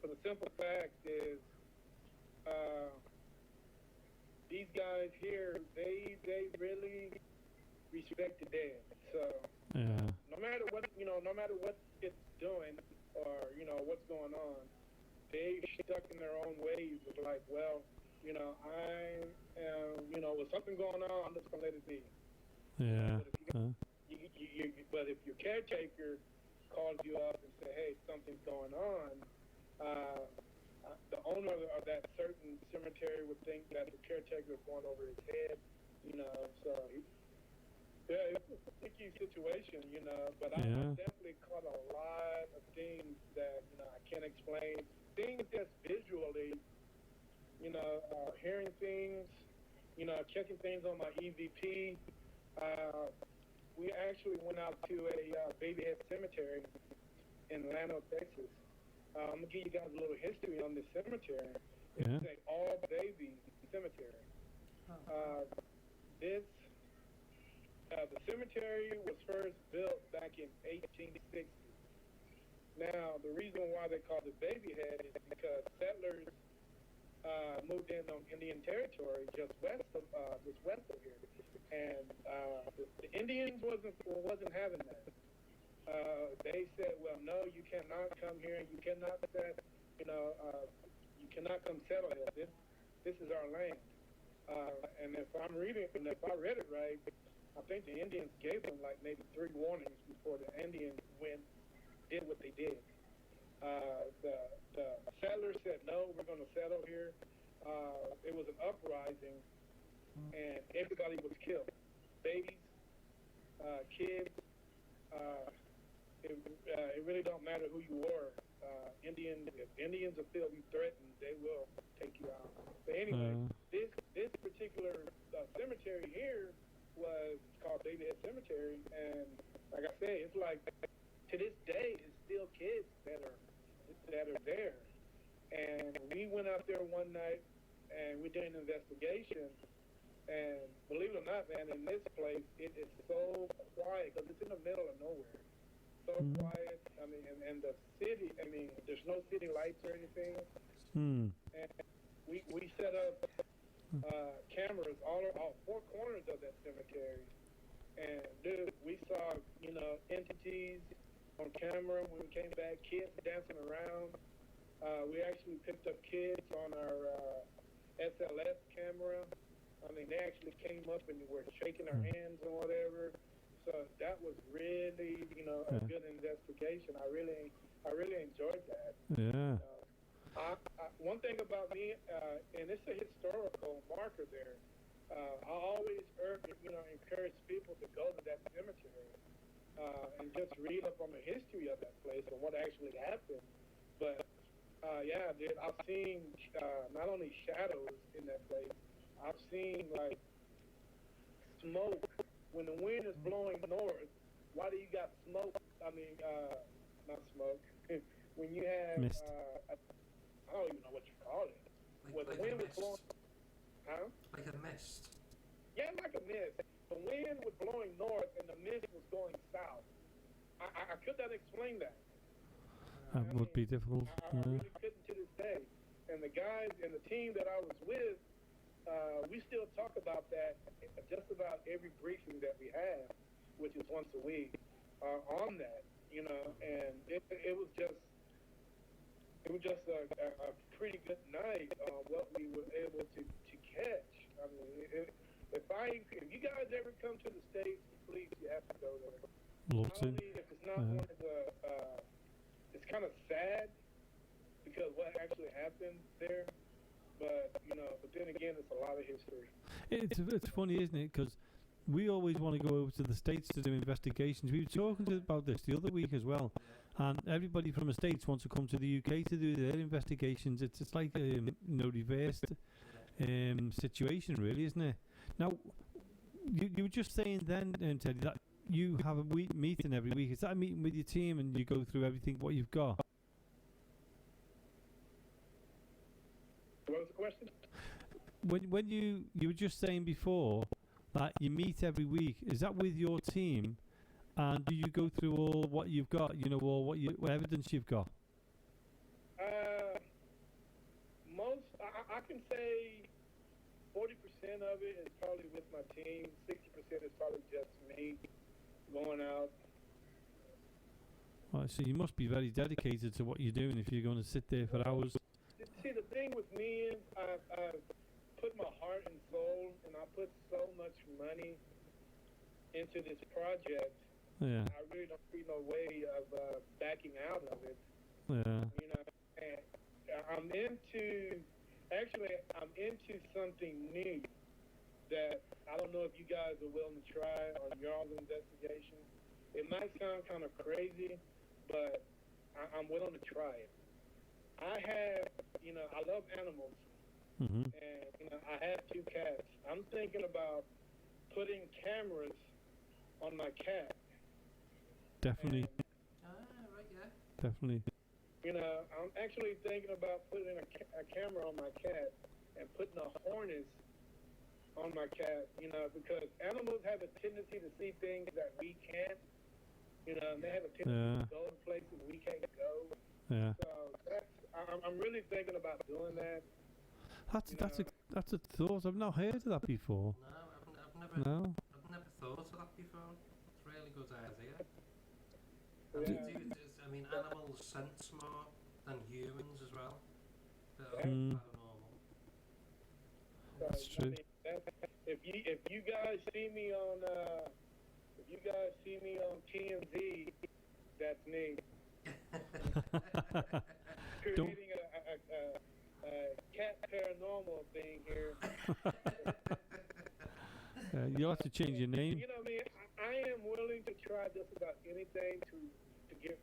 C: For the simple fact is, these guys here, they really respect the dead. So no matter what it's doing or what's going on, they stuck in their own ways. It's like, well, with something going on, I'm just gonna let it be.
A: Yeah.
C: But if your caretaker calls you up and say, hey, something's going on, the owner of that certain cemetery would think that the caretaker is going over his head, so it's a sticky situation, but I definitely caught a lot of things that, I can't explain. Things just visually, hearing things, checking things on my EVP. We actually went out to a babyhead cemetery in Lano, Texas. I'm going to give you guys a little history on this cemetery. It's an all-baby cemetery. The cemetery was first built back in 1860. Now, the reason why they called it babyhead is because settlers moved in on Indian territory just west of here, and the Indians wasn't having that. They said, well, no, you cannot come here, and you cannot you cannot come settle here. This is our land. And if I read it right, I think the Indians gave them like maybe 3 warnings before the Indians did what they did. The settlers said, no, we're going to settle here. It was an uprising, and everybody was killed. Babies, kids. It really don't matter who you were. If Indians are feeling threatened, they will take you out. But anyway, this particular cemetery here was called Babyhead Cemetery, and like I said, it's like to this day, it's still kids that are there. And we went out there one night, and we did an investigation. And believe it or not, man, in this place, it is so quiet because it's in the middle of nowhere. So quiet. I mean, and the city, there's no city lights or anything. And we set up cameras all 4 corners of that cemetery. And dude, we saw, entities on camera when we came back, kids dancing around. We actually picked up kids on our SLS camera. They actually came up and were shaking our hands and whatever. So that was really, a good investigation. I really enjoyed that.
A: Yeah.
C: One thing about me, and it's a historical marker there. I always encourage people to go to that cemetery and just read up on the history of that place and what actually happened. But dude, I've seen not only shadows in that place. I've seen like smoke. When the wind is blowing north, why do you got smoke? Not smoke. When you have
A: mist.
C: I don't even know what you call it. When the wind was blowing,
B: like a mist.
C: Yeah, like a mist. The wind was blowing north and the mist was going south. I could not explain that.
A: That would be difficult.
C: I really couldn't to this day. And the guys and the team that I was with, we still talk about that just about every briefing that we have, which is once a week, on that, and it was just a pretty good night on what we were able to catch. If you guys ever come to the States, please, you have to go there.
A: Love to.
C: Not only if it's not one of the, it's kind of sad because what actually happened there. But but then again, it's a lot of history.
A: It's funny, isn't it? Because we always want to go over to the States to do investigations. We were talking about this the other week as well, and everybody from the States wants to come to the UK to do their investigations. It's like a reversed situation, really, isn't it? Now, you were just saying then, Teddy, that you have a meeting every week. Is that a meeting with your team and you go through everything what you've got?
C: What was the question?
A: When you were just saying before that you meet every week, is that with your team? And do you go through all what you've got, all what evidence you've got?
C: I can say 40% of it is probably with my team. 60% is probably just me going out.
A: Right, so you must be very dedicated to what you're doing if you're going to sit there for hours.
C: See, the thing with me is I've put my heart and soul, and I put so much money into this project.
A: Yeah.
C: I really don't see no way of backing out of it.
A: Yeah.
C: And I'm into something new that I don't know if you guys are willing to try on your own investigation. It might sound kind of crazy, but I'm willing to try it. I have, I love animals,
A: Mm-hmm.
C: and I have 2 cats. I'm thinking about putting cameras on my cat.
A: Definitely.
B: Right, yeah.
A: Definitely.
C: I'm actually thinking about putting a camera on my cat and putting a harness on my cat, because animals have a tendency to see things that we can't, and they have a tendency to go to places we can't go.
A: Yeah.
C: So I'm really thinking about doing that.
A: That's a thought. I've not heard of that before.
B: No, I've never thought of that before. It's a really good idea. I mean, animals sense more than humans as well. Paranormal.
A: That's true.
C: If you guys see me on TMZ, that's me. Creating a cat paranormal thing here.
A: You'll have to change your name.
C: I am willing to try just about anything to get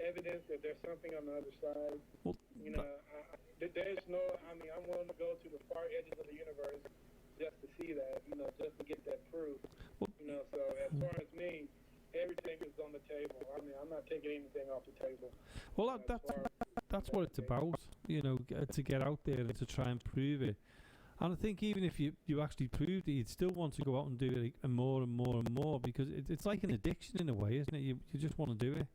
C: evidence that there's something on the other side.
A: Well,
C: I'm willing to go to the far edges of the universe just to see that, just to get that proof.
A: Well,
C: So as far as me, everything is on the table. I'm not taking anything off the table.
A: well, that's what it's about, to get out there and to try and prove it. And I think even if you actually proved it, you'd still want to go out and do it more and more and more, because it's like an addiction in a way, isn't it? You just want to do it.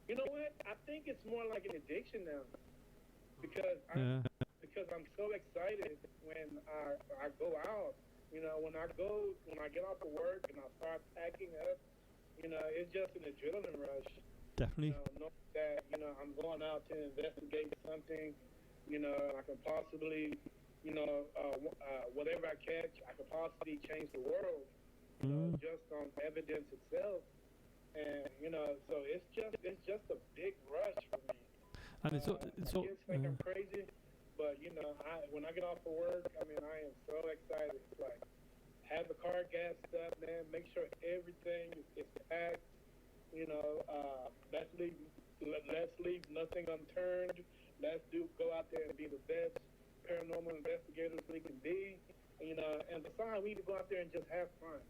C: You know what? I think it's more like an addiction now, because I'm so excited when I go out. When I get off of work and I start packing up, it's just an adrenaline rush.
A: Definitely.
C: Knowing that I'm going out to investigate something. I can possibly, whatever I catch, I could possibly change the world, just on evidence itself. And so it's just a big rush for me.
A: And I
C: just think I'm crazy, but when I get off of work, I am so excited. It's like, have the car gassed up, man. Make sure everything is packed. Let's leave nothing unturned. Let's go out there and be the best paranormal investigators we can be. And besides, we need to go out there and just have fun.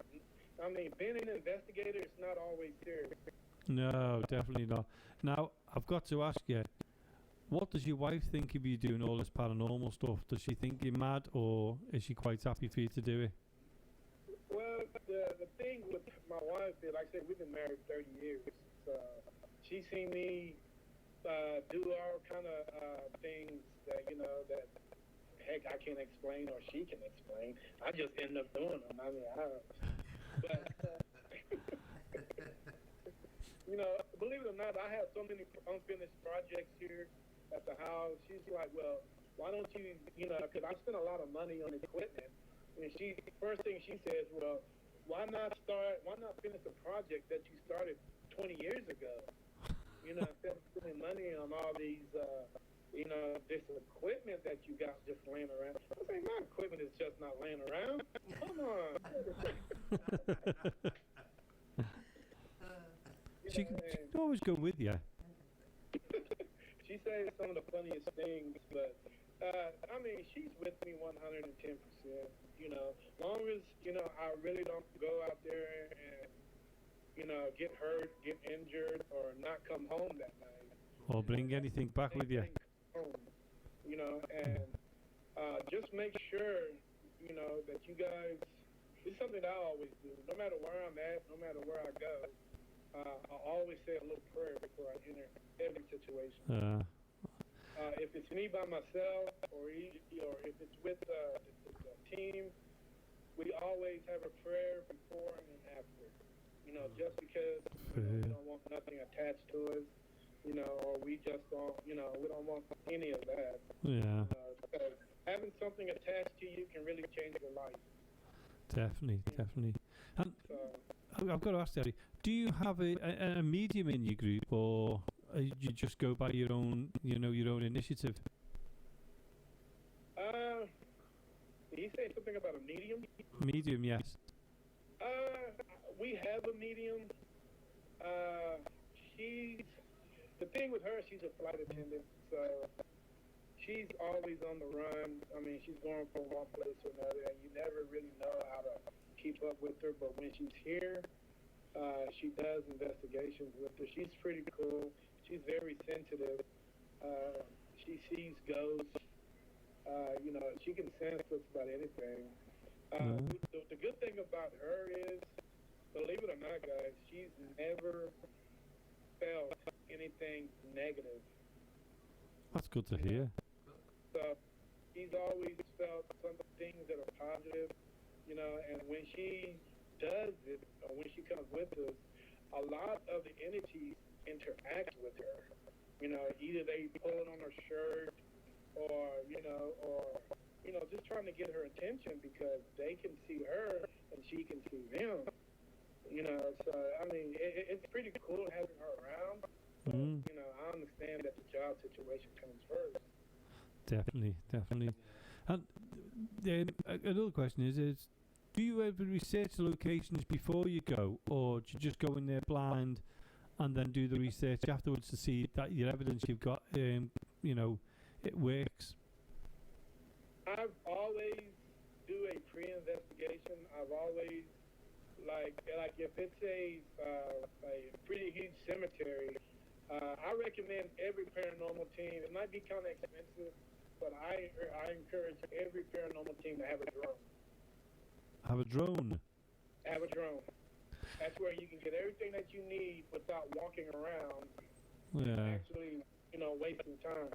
C: Being an investigator is not always serious.
A: No, definitely not. Now, I've got to ask you, what does your wife think of you doing all this paranormal stuff? Does she think you're mad, or is she quite happy for you to do it?
C: Well, the thing with my wife is, like I said, we've been married 30 years. She's seen me do all kind of things that, that heck I can't explain or she can explain. I just end up doing them. But believe it or not, I have so many unfinished projects here at the house. She's like, well, why don't you, because I spent a lot of money on equipment. And first thing she says, well, why not finish a project that you started 20 years ago? You know, instead of spending money on all these, you know, this equipment that you got just laying around. I say, my equipment is just not laying around. Come on.
A: She can always go with you.
C: She says some of the funniest things, but I mean, she's with me 110%. You know, long as you know I really don't go out there and you know get hurt, get injured, or not come home that night.
A: Or bring anything back with you.
C: Home, you know, and just make sure you know that you guys. It's something that I always do. No matter where I'm at, no matter where I go. I always say a little prayer before I enter every situation. If it's me by myself, or if it's with the team, we always have a prayer before and after. You know, just because we don't want nothing attached to us, you know, or we just don't, you know, we don't want any of that.
A: Yeah.
C: Because having something attached to you can really change your life.
A: Definitely. And I've got to ask you, do you have a medium in your group, or you just go by your own, you know, your own initiative?
C: Did you say something about a medium?
A: Medium, yes.
C: We have a medium. The thing with her, she's a flight attendant, so she's always on the run. I mean, she's going from one place to another, and you never really know how to keep up with her. But when she's here, she does investigations with her. She's pretty cool. She's very sensitive. She sees ghosts. You know, she can sense just about anything. The good thing about her is, believe it or not, guys, she's never felt anything negative.
A: That's good to hear.
C: So she's always felt some things that are positive, you know, and when she does it, or when she comes with us, a lot of the entities interact with her. You know, either they pull it on her shirt, or just trying to get her attention because they can see her and she can see them. You know, so I mean, it's pretty cool having her around. You know, I understand that the job situation comes first.
A: Definitely. And another question is do you ever research the locations before you go, or do you just go in there blind and then do the research afterwards to see that your evidence you've got, you know, it works?
C: I've always do a pre-investigation. I've always, like if it's a pretty huge cemetery, I recommend every paranormal team. It might be kind of expensive, but I encourage every paranormal team to have a drone.
A: Have a drone?
C: Have a drone. That's where you can get everything that you need without walking around.
A: Yeah.
C: Actually, you know, wasting time.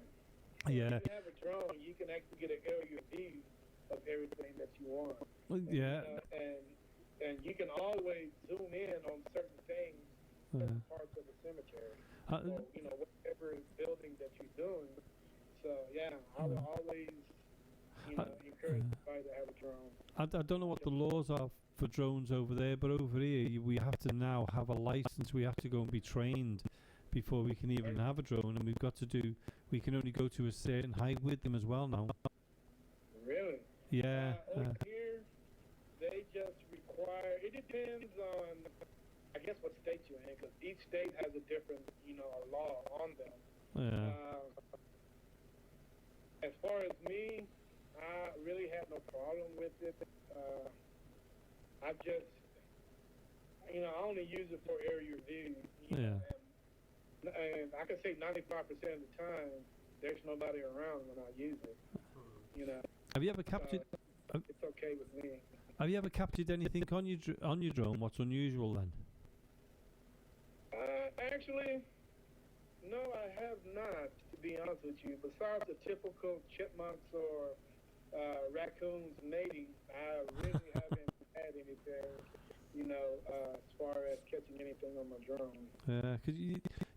A: Yeah.
C: If you have a drone, you can actually get an area view of everything that you want.
A: Yeah.
C: And you can always zoom in on certain things, certain parts of the cemetery. Or, you know, whatever building that you're doing. So, yeah, I would always, you know, encourage everybody to have a drone.
A: I don't know what the laws are for drones over there, but over here we have to now have a license. We have to go and be trained before we can even have a drone, and we can only go to a certain height with them as well now.
C: Really?
A: Yeah.
C: Over here, they just require, it depends on, I guess, what state you're in, because each state has a different, you know, law on them.
A: Yeah.
C: As far as me, I really have no problem with it. I just, you know, I only use it for area view. You know, and I can say 95% of the time, there's nobody around when I use it. You know.
A: Have you ever captured?
C: It's okay with me.
A: Have you ever captured anything on your drone? What's unusual then?
C: Actually, no, I have not. To be honest with you, besides the typical chipmunks or raccoons mating, I really haven't had anything. You know, as far as catching anything on my drone. Yeah,
A: because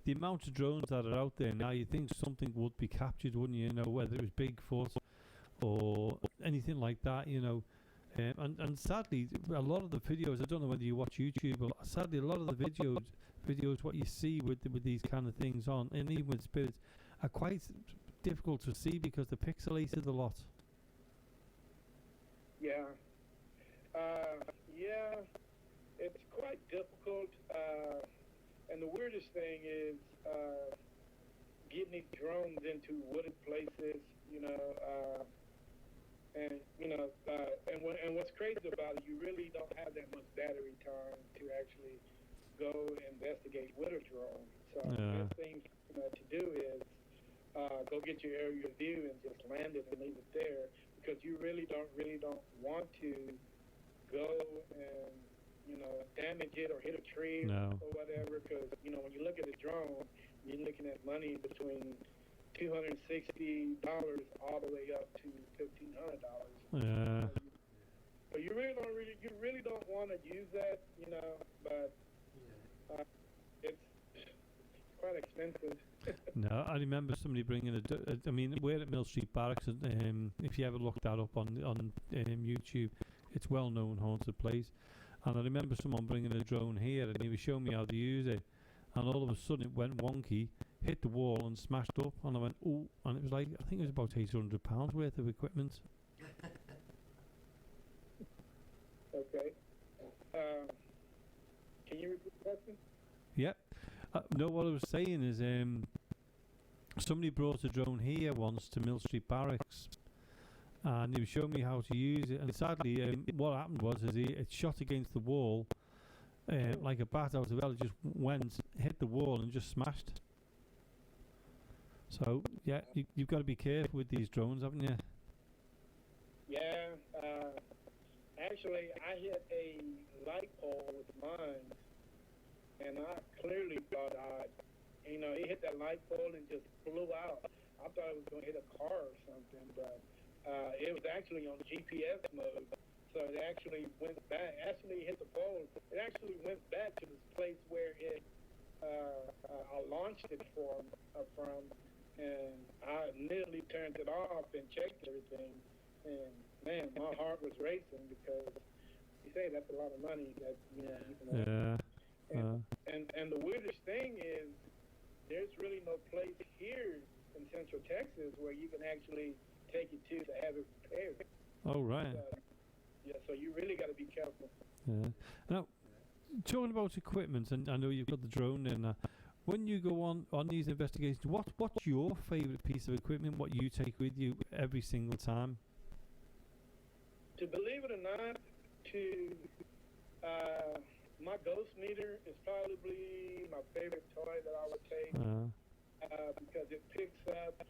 A: the amount of drones that are out there now, you think something would be captured, wouldn't you? You know, whether it was Bigfoot or anything like that, you know. And sadly, a lot of the videos, I don't know whether you watch YouTube, but sadly, a lot of the videos what you see with these kind of things on, and even with spirits, are quite difficult to see because they're pixelated a lot.
C: Yeah. Yeah, it's quite difficult. And the weirdest thing is getting these drones into wooded places, and what's crazy about it, you really don't have that much battery time to actually go investigate with a drone. So the best thing to do is go get your aerial view and just land it and leave it there, because you really don't want to go and damage it or hit a tree or whatever, because when you look at a drone, you're looking at money between $260 all the way up to $1,500.
A: Yeah.
C: So you really don't want to use that, but it's quite expensive.
A: No, I remember somebody bringing I mean, we're at Mill Street Barracks, and if you ever look that up on YouTube, it's well known haunted place. And I remember someone bringing a drone here, and he was showing me how to use it, and all of a sudden it went wonky, hit the wall and smashed up, and I went, ooh, and it was like, I think it was about £800 worth of equipment.
C: Okay. Can you repeat the question?
A: Yep. No, what I was saying is, somebody brought a drone here once to Mill Street Barracks, and he was showing me how to use it. And sadly, what happened was, it shot against the wall like a bat out of hell. It just went, hit the wall, and just smashed. So yeah, you've got to be careful with these drones, haven't you?
C: Yeah. Actually, I hit a light pole with mine, and I clearly thought it hit that light pole and just flew out. I thought it was going to hit a car or something, but it was actually on GPS mode, so it actually went back. Actually hit the pole. It actually went back to this place where I launched it from, and I nearly turned it off and checked everything. And man, my heart was racing, because you say that's a lot of money that you can. And the weirdest thing is, there's really no place here in Central Texas where you can actually take it to have it repaired.
A: Oh, right.
C: So you really got to be careful.
A: Yeah. Now, talking about equipment, and I know you've got the drone in. When you go on these investigations, what's your favourite piece of equipment? What you take with you every single time?
C: To believe it or not, my ghost meter is probably my favorite toy that I would take, because it picks up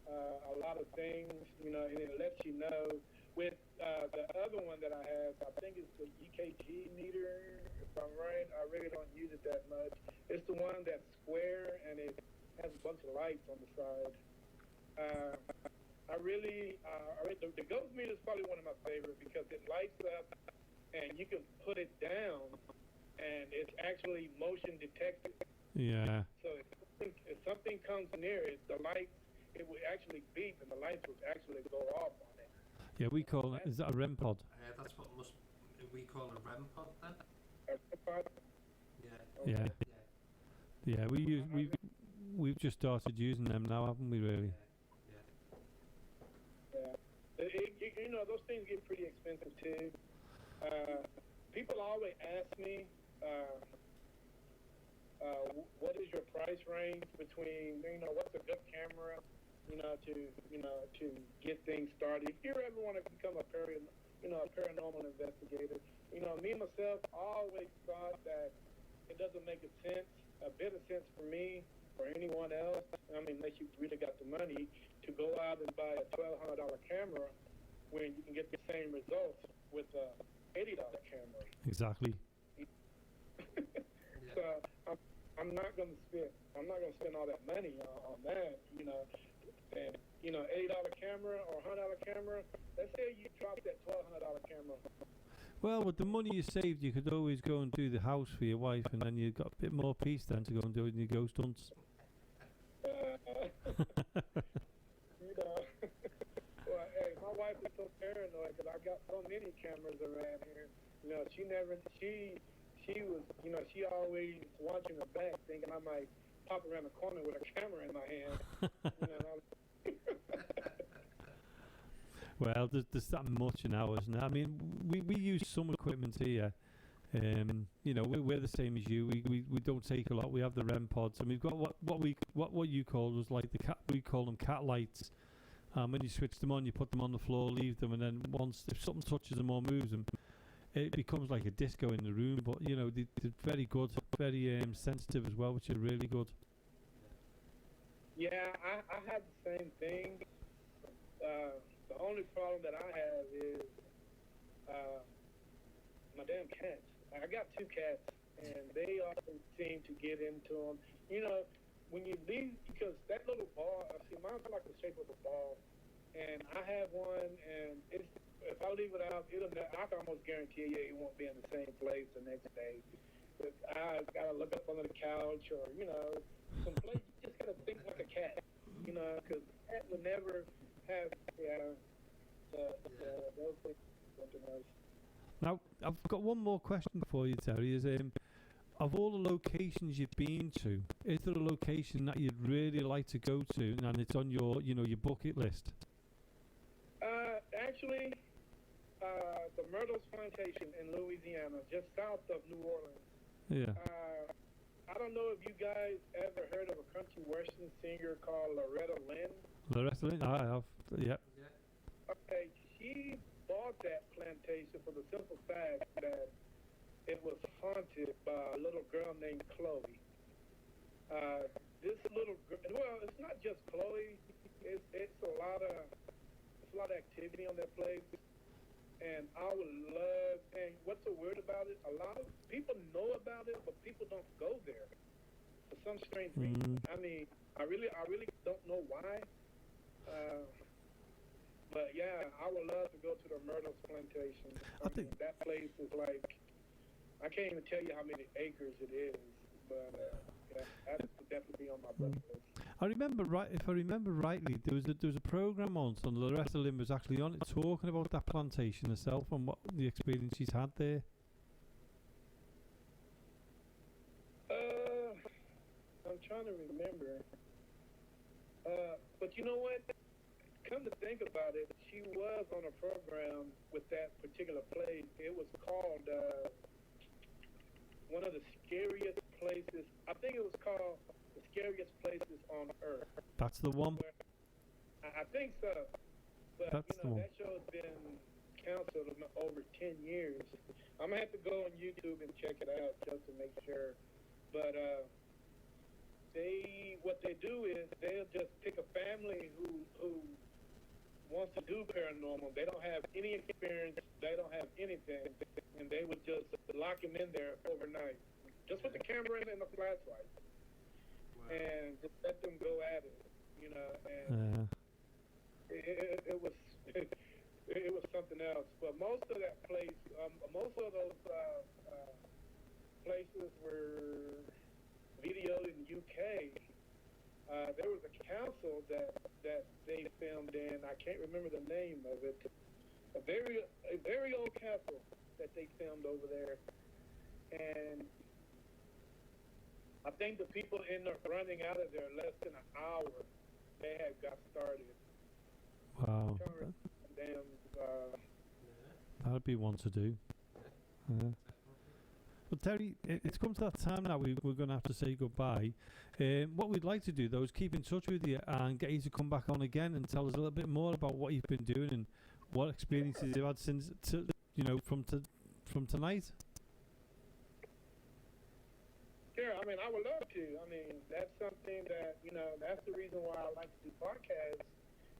C: a lot of things, and it lets you know. With the other one that I have, I think it's the EKG meter, if I'm right. I really don't use it that much. It's the one that's square, and it has a bunch of lights on the side. The ghost meter is probably one of my favorites, because it lights up, and you can put it down, and it's actually motion detected.
A: Yeah.
C: So if something comes near it, the lights, it will actually beep, and the lights will actually go off on it.
A: Yeah, we call it. Is that a REM pod?
B: That's what we call a REM pod then.
C: A REM pod?
B: Yeah.
C: Okay.
A: Yeah. We've just started using them now, haven't we? Really?
C: Yeah. Those things get pretty expensive too. People always ask me, what is your price range between, what's a good camera, to get things started. If you ever want to become a paranormal investigator, me myself, I always thought that it doesn't make a bit of sense for me or anyone else. Unless you really got the money to go out and buy a $1,200 camera when you can get the same results with a $80 camera.
A: Exactly.
C: So I'm not gonna spend all that money on that, And $80 camera or $100 camera. Let's say you drop that $1,200 camera.
A: Well, with the money you saved, you could always go and do the house for your wife, and then you've got a bit more peace then to go and do your ghost hunts.
C: Well, hey, my wife has so paranoid because I got so many cameras around here. You know, she was, you know, she always watching her back, thinking I might pop around the corner with a camera in my hand. You know,
A: well, there's that much in ours now. I mean, we use some equipment here. You know, we're the same as you. We don't take a lot. We have the REM pods, and we've got what you called was like the cat. We call them cat lights. When you switch them on, you put them on the floor, leave them, and then once if something touches them or moves them, it becomes like a disco in the room. But you know, they're very good, very sensitive as well, which is really good.
C: Yeah, I have the same thing. The only problem that I have is my damn cats. I got 2 cats, and they often seem to get into them. You know, when you leave, because that little ball, see, mine's like the shape of a ball, and I have one, and if I leave it out, I can almost guarantee you it won't be in the same place the next day. But I gotta look up under the couch, or you know, some place. You just gotta think like a cat, you know, because a cat would never have those things. Something else.
A: Now, I've got one more question for you, Terry. Is of all the locations you've been to, is there a location that you'd really like to go to, and it's on your, you know, your bucket list?
C: Actually, the Myrtles Plantation in Louisiana, just south of New Orleans.
A: Yeah.
C: I don't know if you guys ever heard of a country western singer called Loretta Lynn.
A: Loretta Lynn, I have. Yeah.
C: Okay, she bought that plantation for the simple fact that it was haunted by a little girl named Chloe. This little girl, well, it's not just Chloe. It's a lot of activity on that place, and I would love. And what's so weird about it? A lot of people know about it, but people don't go there for some strange reason. I mean, I really don't know why. But yeah, I would love to go to the Myrtles Plantation. I think that place is like, I can't even tell you how many acres it is, but yeah, that would definitely be on my bucket list.
A: I remember if I remember rightly, there was a program once on Loretta Lynn was actually on it talking about that plantation herself and what the experience she's had there.
C: I'm trying to remember. But you know what? Come to think about it, she was on a program with that particular place. It was called one of the scariest places. I think it was called the scariest places on Earth.
A: That's the one.
C: I think so. But
A: that's
C: you know, that show has been canceled over 10 years. I'm gonna have to go on YouTube and check it out just to make sure. But what they do is they'll just pick a family who wants to do paranormal. They don't have any experience. They don't have anything, and they would just lock them in there overnight, just with the camera and the flashlight, and just let them go at it. You know, and it was something else. But most of that place, most of those places were videoed in the UK. There was a council that they filmed in. I can't remember the name of it. A very old castle that they filmed over there, and I think the people ended up running out of there less than an hour. They had got started.
A: Wow. That'd be one to do. Well, Terry, it's come to that time now we're going to have to say goodbye. What we'd like to do, though, is keep in touch with you and get you to come back on again and tell us a little bit more about what you've been doing and what experiences you've had since, from tonight.
C: Sure, I mean, I would love to. I mean, that's something that, you know, that's the reason why I like to do podcasts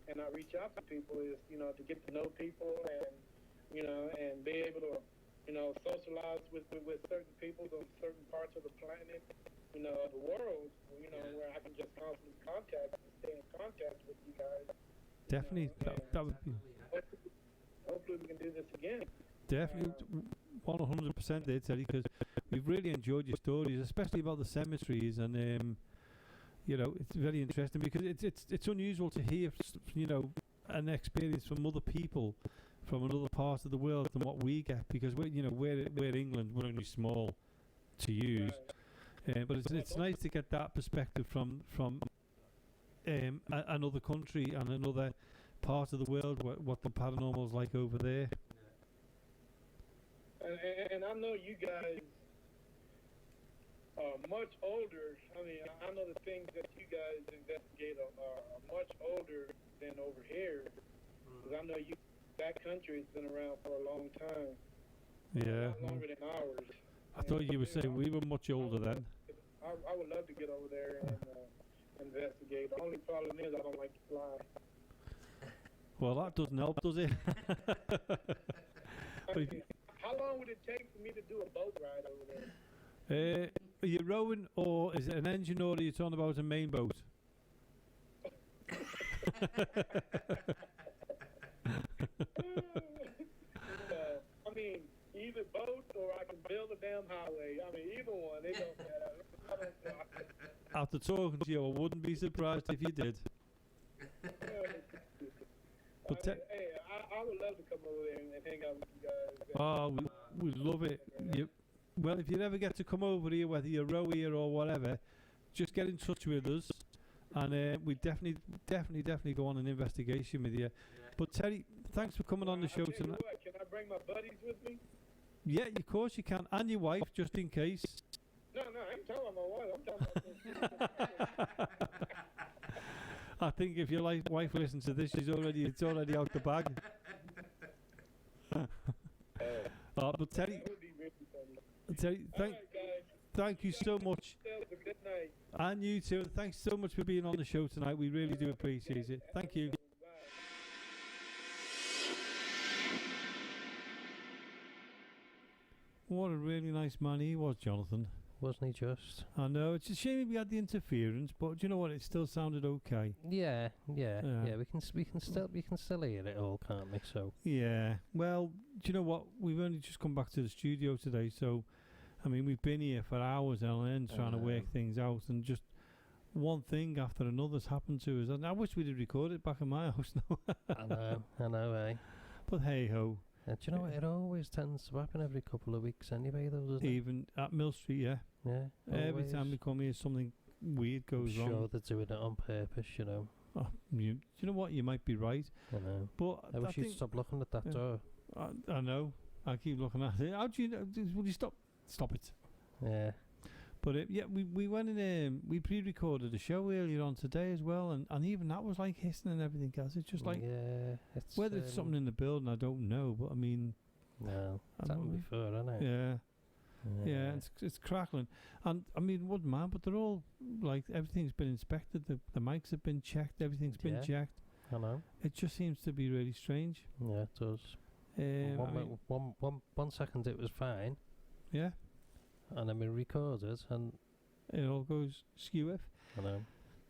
C: and I reach out to people is, you know, to get to know people and, you know, and be able to, you know, socialize with certain people on certain parts of the planet, you know, the world, you know, where I can just constantly stay in contact with you guys.
A: Definitely, you know, that would be.
C: Hopefully we can do this again.
A: Definitely, 100% there, Terry, because we've really enjoyed your stories, especially about the cemeteries, and you know, it's very interesting because it's unusual to hear, you know, an experience from other people from another part of the world than what we get, because we're England, we're only small to use, but it's nice to get that perspective from another country and another part of the world, what the paranormal's like over there.
C: And I know you guys are much older. I mean, I know the things that you guys investigate are much older than over here. Because I know that country's been around for a long time.
A: Yeah.
C: A lot longer than ours.
A: I thought you were saying we were much older then.
C: I would love to get over there and investigate. The only problem is I don't like to fly.
A: Well, that doesn't help, does it?
C: How long would it take for me to do a boat ride over there?
A: Are you rowing, or is it an engine, or are you talking about a main boat?
C: I mean, either boat or I can build a damn highway. I mean, either one. It don't matter.
A: After talking to you, I wouldn't be surprised if you did. But
C: I would love to come over there and hang out with you guys.
A: Oh, we'd love it. Well, if you ever get to come over here, whether you row here or whatever, just get in touch with us, and we definitely go on an investigation with you. But Terry, thanks for coming on the show tonight.
C: Can I bring my buddies with me?
A: Yeah, of course you can, and your wife, just in case.
C: No, I ain't talking about my wife. I'm talking about
A: I think if your wife listens to this, it's already out the bag. But Terry, thank you so much.
C: Good night.
A: And you too. Thanks so much for being on the show tonight. We really do appreciate it. Thank you. What a really nice man he was, Jonathan.
B: Wasn't he just?
A: I know, it's a shame we had the interference, but do you know what? It still sounded okay.
B: Yeah. We can still hear it all, can't we? So.
A: Yeah. Well, do you know what? We've only just come back to the studio today, so I mean, we've been here for hours on end trying to work things out, and just one thing after another's happened to us. And I wish we'd have recorded back in my house now.
B: I know, eh?
A: But hey ho.
B: Do you know what? It always tends to happen every couple of weeks anyway, though, doesn't it?
A: Even at Mill Street, yeah.
B: Yeah.
A: Every time we come here, something weird goes wrong.
B: I'm sure they're doing it on purpose, you know.
A: Oh, you know what? You might be right.
B: I know.
A: But
B: I wish you'd stop looking at that door.
A: I know. I keep looking at it. How do you know? Will you stop? Stop it.
B: Yeah.
A: But we went in. We pre-recorded a show earlier on today as well, and even that was like hissing and everything else. It's just like
B: it's
A: whether it's something in the building, I don't know. But I mean,
B: no, it's happened before, hasn't it?
A: Yeah, it's crackling, and I mean, wouldn't mind, but they're all like everything's been inspected. The mics have been checked. Everything's been checked.
B: I know.
A: It just seems to be really strange.
B: Yeah, it does. One second it was fine.
A: Yeah.
B: And then we recorded, and
A: it all goes skew-if.
B: I know.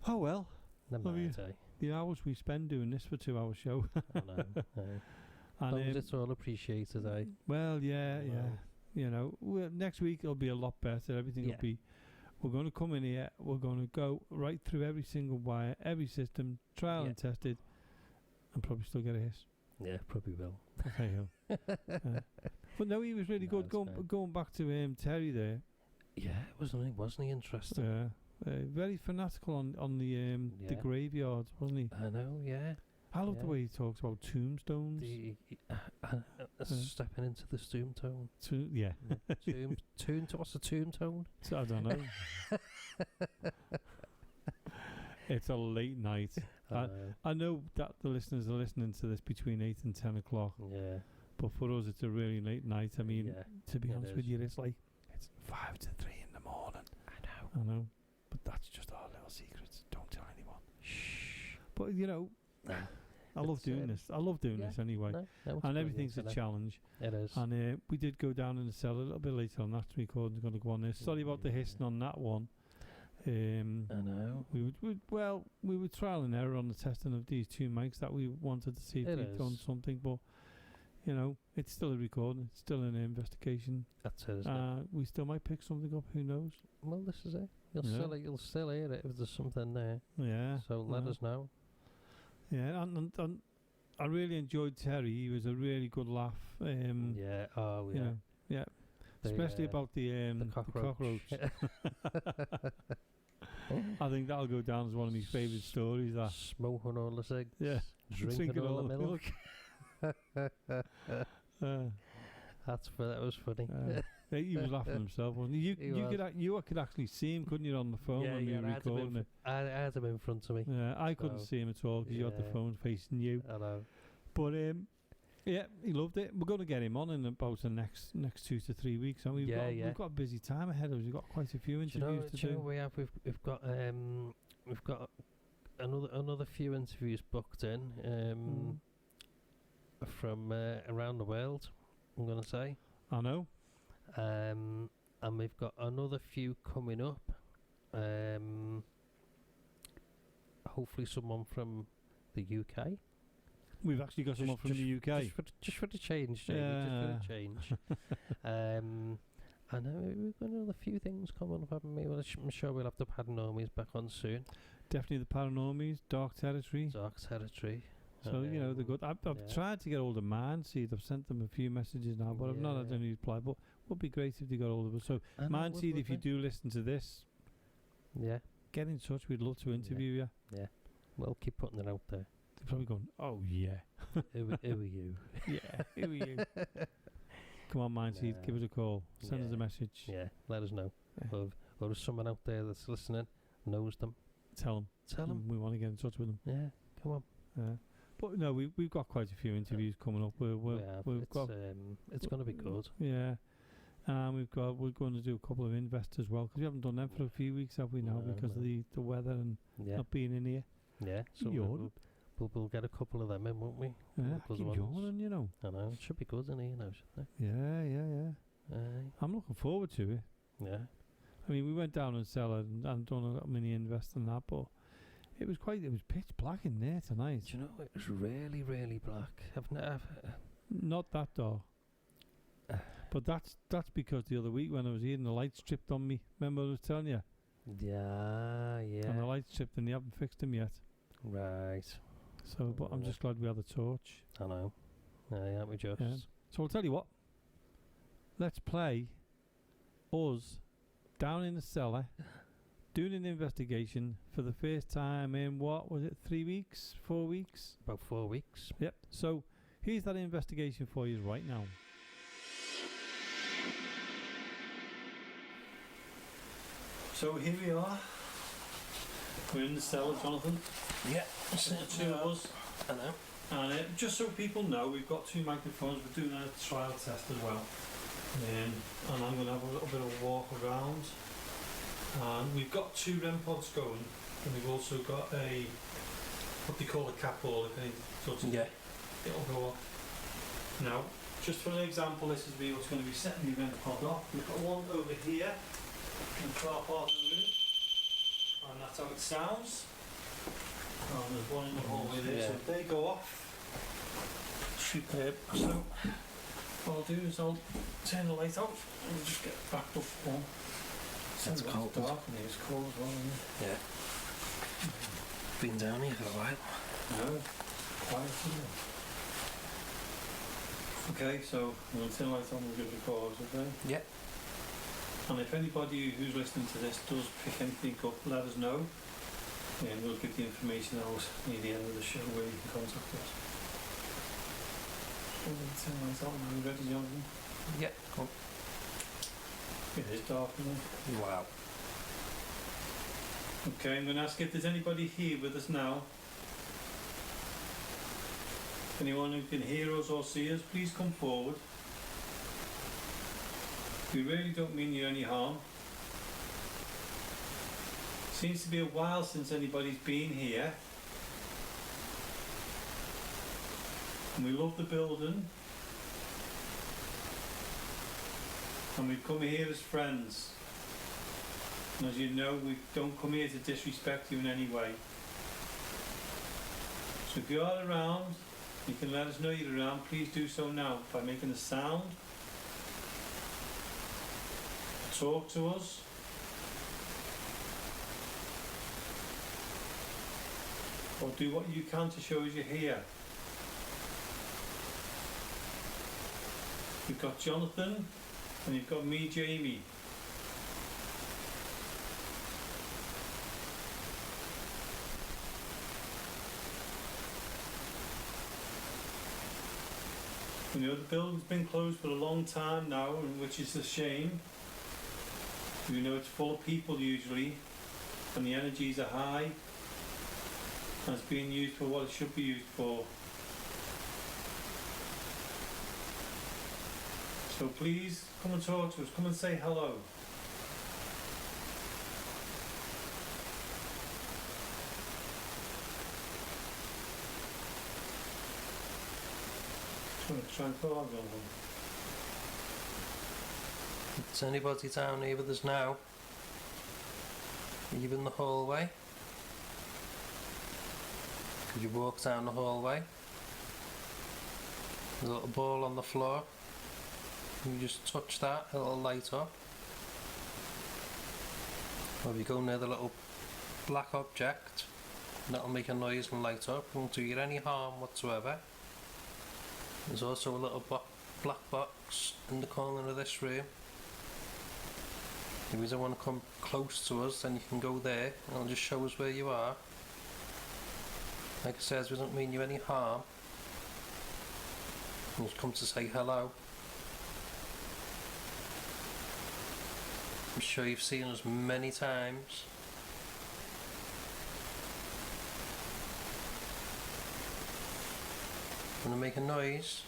A: Oh well.
B: The
A: hours we spend doing this for 2 hour show.
B: I know. And it's all appreciated, eh?
A: Well, yeah. You know, next week it'll be a lot better. Everything will be. We're going to come in here. We're going to go right through every single wire, every system, trial and tested, and probably still get a hiss.
B: Yeah, probably will.
A: But no, he was really good. Going back to Terry there.
B: Yeah, wasn't he interesting?
A: Yeah, very fanatical on the graveyard, wasn't he?
B: I know. Yeah.
A: I love the way he talks about tombstones.
B: Stepping into the tombstone. What's a tombstone?
A: I don't know. It's a late night. I know that the listeners are listening to this between 8 and 10 o'clock.
B: Yeah.
A: But for us, it's a really late night. I mean, to be honest with you, it's 5 to 3 in the morning. I know. But that's just our little secrets. Don't tell anyone. Shh. But, you know, I love doing this. I love doing this anyway. And everything's a challenge.
B: It is.
A: And we did go down in the cellar a little bit later on that recording. Going to go on there. Sorry about the hissing on that one.
B: I know.
A: We were trial and error on the testing of these two mics that we wanted to see if we'd done something, but you know, it's still a recording, it's still an investigation.
B: That's it, isn't it?
A: We still might pick something up, who knows?
B: Well, this is it. You'll still hear it if there's something there.
A: Yeah.
B: So let us know.
A: Yeah, and I really enjoyed Terry. He was a really good laugh.
B: Yeah. Oh
A: you
B: yeah.
A: know, yeah. Especially about the
B: cockroach.
A: I think that'll go down as one of my favourite stories. That
B: Smoking all the cigs.
A: Yeah.
B: Drinking all the milk. That was funny.
A: He was laughing himself, wasn't he? You could actually see him, couldn't you, on the phone when we were recording it?
B: I had him in front of me.
A: Yeah, I couldn't see him at all because you had the phone facing you.
B: I know.
A: But yeah, he loved it. We're going to get him on in about the next 2 to 3 weeks, and we've got a busy time ahead of us. We've got quite a few interviews to do.
B: We've got another few interviews booked in from around the world. I'm going to say.
A: I know.
B: And we've got another few coming up. Hopefully, someone from the UK.
A: We've actually got someone from the UK.
B: Just for the change, Jamie.
A: Yeah.
B: Just for the change. I know we've got another few things coming up, haven't we? Well, I'm sure we'll have the Paranormies back on soon.
A: Definitely the Paranormies, Dark Territory. So, they're good. I've tried to get hold of Mindseed. I've sent them a few messages now, but I've not had any reply. But it would be great if they got hold of us. So, Mindseed, if you do listen to this, get in touch. We'd love to interview you.
B: Yeah. We'll keep putting it out there.
A: They're probably going, oh, yeah.
B: Who are you?
A: Yeah, who are you? Come on, Mindseed, give us a call. Send us a message.
B: Yeah, let us know. Yeah. Or if someone out there that's listening knows them.
A: Tell them. We want to get in touch with them.
B: Yeah, come on.
A: Yeah. But no, we've got quite a few interviews coming up.
B: It's going to be good.
A: Yeah. We're going to do a couple of investors as well, because we haven't done them for a few weeks, have we now, because of the weather and not being in here.
B: Yeah, so we'll get a couple of them in, won't we?
A: Yeah, keep yawning, you know.
B: I know, it should be good in here now, shouldn't it?
A: Yeah. I'm looking forward to it.
B: Yeah.
A: I mean, we went down and cellar and done a mini invest in that, but it was pitch black in there tonight.
B: Do you know, it was really, really black.
A: Not that dark. But that's because the other week when I was here and the lights stripped on me. Remember I was telling you?
B: Yeah.
A: And the lights stripped and they haven't fixed them yet.
B: Right.
A: So, but I'm just glad we had the torch.
B: I know. Yeah, we just.
A: Yeah. So I'll tell you what. Let's play us down in the cellar doing an investigation for the first time in, what was it, 3 weeks, 4 weeks?
B: About 4 weeks.
A: Yep. So here's that investigation for you right now. So here we are. We're in the cellar, Jonathan.
B: Yeah.
A: The two of us.
B: I know.
A: And just so people know, we've got 2 microphones. We're doing a trial test as well. And I'm going to have a little bit of a walk around. And we've got 2 REM pods going. And we've also got what they call a cap ball. It'll go off. Now, just for an example, this is what's going to be setting the REM pod off. We've got one over here in the far part of the room. And that's how it sounds. And there's one in the hallway there, so if they go off, superb. So what I'll do is I'll turn the light out and we'll just get backed up one.
B: It's cold.
A: Dark in here, it's cold as well, isn't it?
B: Yeah. Been down here for a while.
A: No, quiet, isn't it? Okay, so we'll turn the light on and we'll give it a pause, okay?
B: Yeah.
A: And if anybody who's listening to this does pick anything up, let us know. And we'll give the information out near the end of the show where you can contact us. Are you ready, Jonathan?
B: Yeah, cool.
A: It is dark, isn't it?
B: Wow.
A: Okay, I'm going to ask if there's anybody here with us now. Anyone who can hear us or see us, please come forward. We really don't mean you any harm. Seems to be a while since anybody's been here. And we love the building. And we've come here as friends. And as you know, we don't come here to disrespect you in any way. So if you are around, you can let us know you're around. Please do so now by making a sound. Talk to us. Or do what you can to show us you're here. got Jonathan, and you've got me, Jamie. You know, the building's been closed for a long time now, which is a shame. You know, it's full of people usually, and the energies are high, and it's being used for what it should be used for. So please, come and talk to us, come and say hello. Try and call on them.
B: Is anybody down here with us now? Are you in the hallway? Could you walk down the hallway? There's a little ball on the floor. You just touch that, it'll light up. Or if you go near the little black object, that'll make a noise and light up. It won't do you any harm whatsoever. There's also a little black box in the corner of this room. If you don't want to come close to us, then you can go there and it'll just show us where you are. Like I said, we don't mean you any harm. You just come to say hello. I'm sure you've seen us many times. Want to make a noise?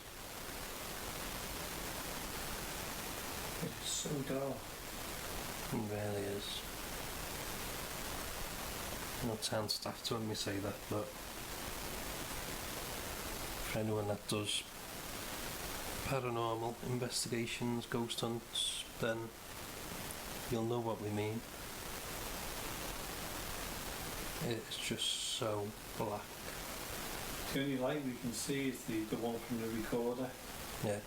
A: It's so dull.
B: It really is. Not sound stuffed when we say that, but for anyone that does paranormal investigations, ghost hunts, then you'll know what we mean. It's just so black.
A: The only light we can see is the one from the recorder.
B: Yeah.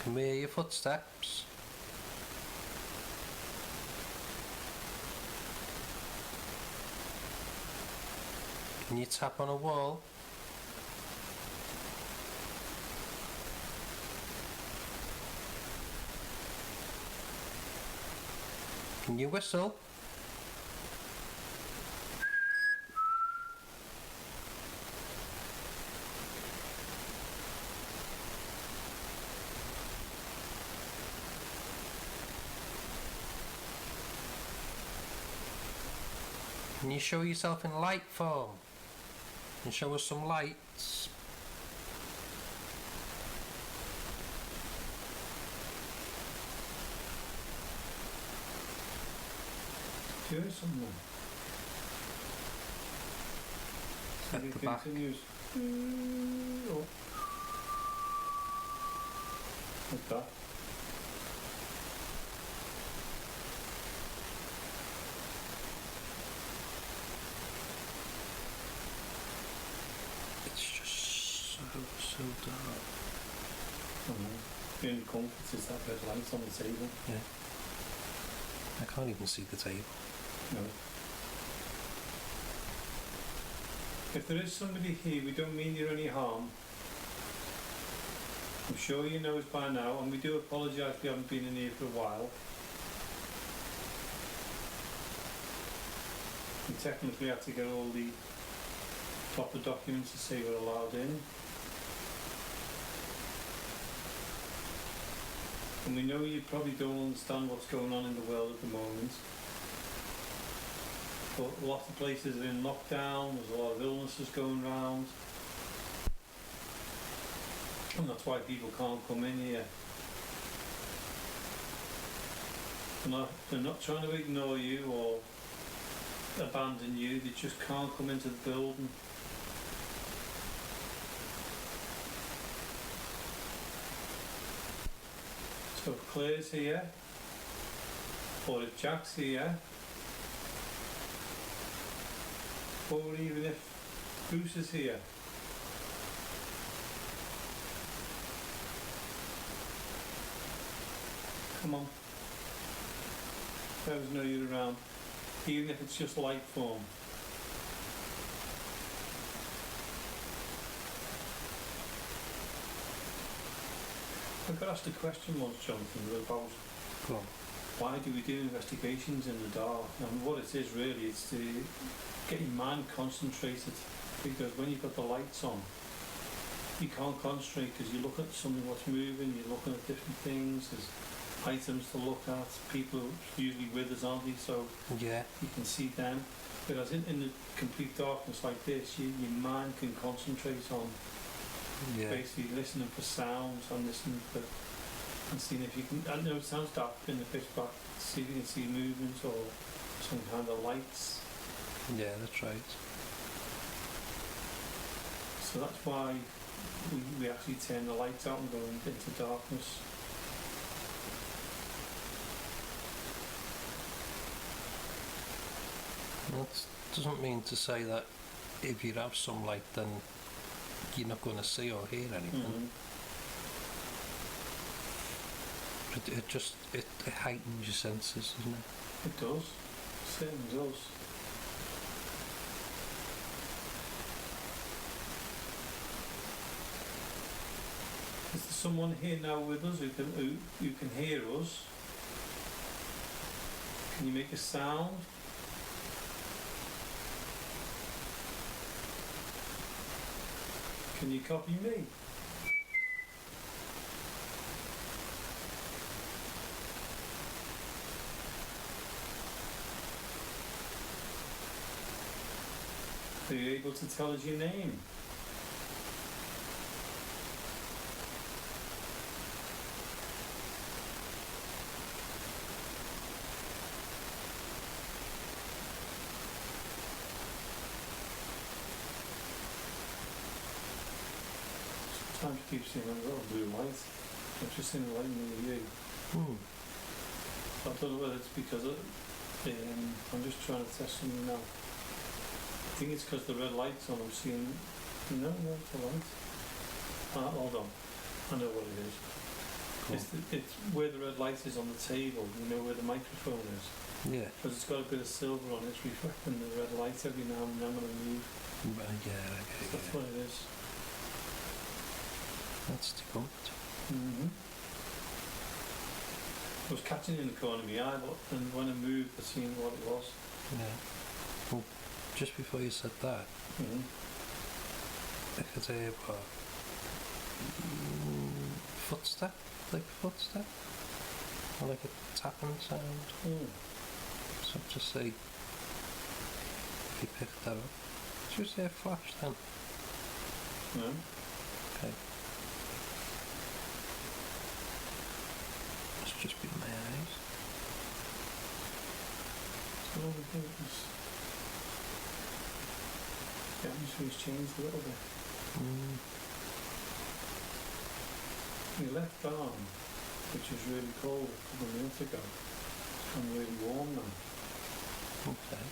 B: Can we hear your footsteps? Can you tap on a wall? Can you whistle? Can you show yourself in light form? And show us some lights.
A: Do something. So
B: At
A: it
B: the back.
A: continues. Oh. Like that.
B: It's just so dark.
A: The only comfort is that red light on the table.
B: Yeah. I can't even see the table.
A: No. If there is somebody here, we don't mean you any harm. I'm sure you know us by now, and we do apologise we haven't been in here for a while. We technically have to get all the proper documents to say we're allowed in. And we know you probably don't understand what's going on in the world at the moment. But lots of places are in lockdown, there's a lot of illnesses going around. And that's why people can't come in here. They're not trying to ignore you or abandon you, they just can't come into the building. So if Claire's here, or if Jack's here, or even if Bruce is here. Come on. Let us know you're around, even if it's just light form. I got asked a question once, Jonathan, about
B: Go on.
A: why do we do investigations in the dark? And what it is really, it's to get your mind concentrated, because when you've got the lights on, you can't concentrate because you look at something what's moving, you're looking at different things, there's items to look at, people are usually with us, aren't they? So
B: Yeah.
A: you can see them. Whereas in the complete darkness like this, your mind can concentrate on basically listening for sounds and listening for and seeing if you can. I know it sounds dark in the pitch black. See if you can see movements or some kind of lights.
B: Yeah, that's right.
A: So that's why we actually turn the lights out and go into darkness.
B: That doesn't mean to say that if you have some light, then you're not going to see or hear anything. It heightens your senses, doesn't it?
A: It does. It certainly does. Is there someone here now with us who can hear us? Can you make a sound? Can you copy me? Are you able to tell us your name? Sometimes you keep seeing a little blue light. I've just seen a light near you. I don't know whether it's because of, I'm just trying to test something now. I think it's because the red light's on. I'm seeing. No, it's the light. Hold on. I know what it is.
B: Cool.
A: It's where the red light is on the table. You know where the microphone is.
B: Yeah.
A: Because it's got a bit of silver on it. It's reflecting the red light every now and then when I move.
B: Yeah, okay.
A: That's what it is.
B: That's the good.
A: I was catching it in the corner of my eye, and when I moved, I seen what it was.
B: Yeah. Well, just before you said that, I could hear what? Footstep? Like a footstep? Or like a tapping sound? So just say, if you picked that up. Did you say a flash then?
A: No.
B: Okay. Must just be my eyes.
A: So all we do is the atmosphere's changed a little bit. My left arm, which was really cold a couple of minutes ago, it's gone really warm now.
B: Okay.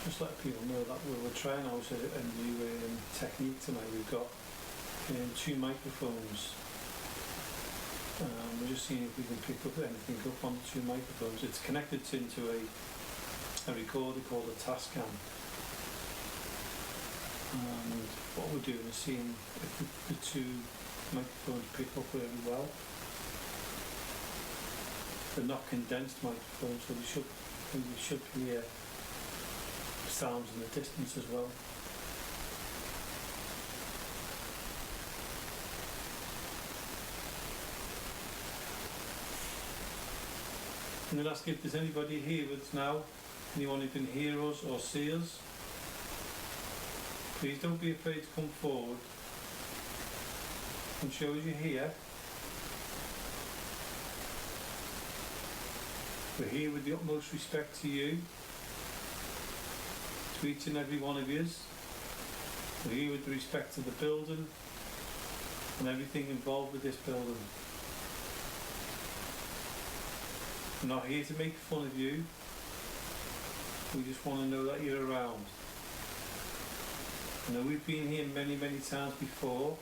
A: Just let people know that we're trying out a new technique tonight. We've got two microphones. We're just seeing if we can pick up anything up on the two microphones. It's connected into a recorder called a Tascam. And what we're doing is seeing if the two microphones pick up really well. They're not condensed microphones, so we should hear sounds in the distance as well. I'm going to ask if there's anybody here with us now, anyone who can hear us or see us. Please don't be afraid to come forward and show us you're here. We're here with the utmost respect to you, to each and every one of yous. We're here with the respect to the building and everything involved with this building. We're not here to make fun of you. We just want to know that you're around. I know we've been here many, many times before.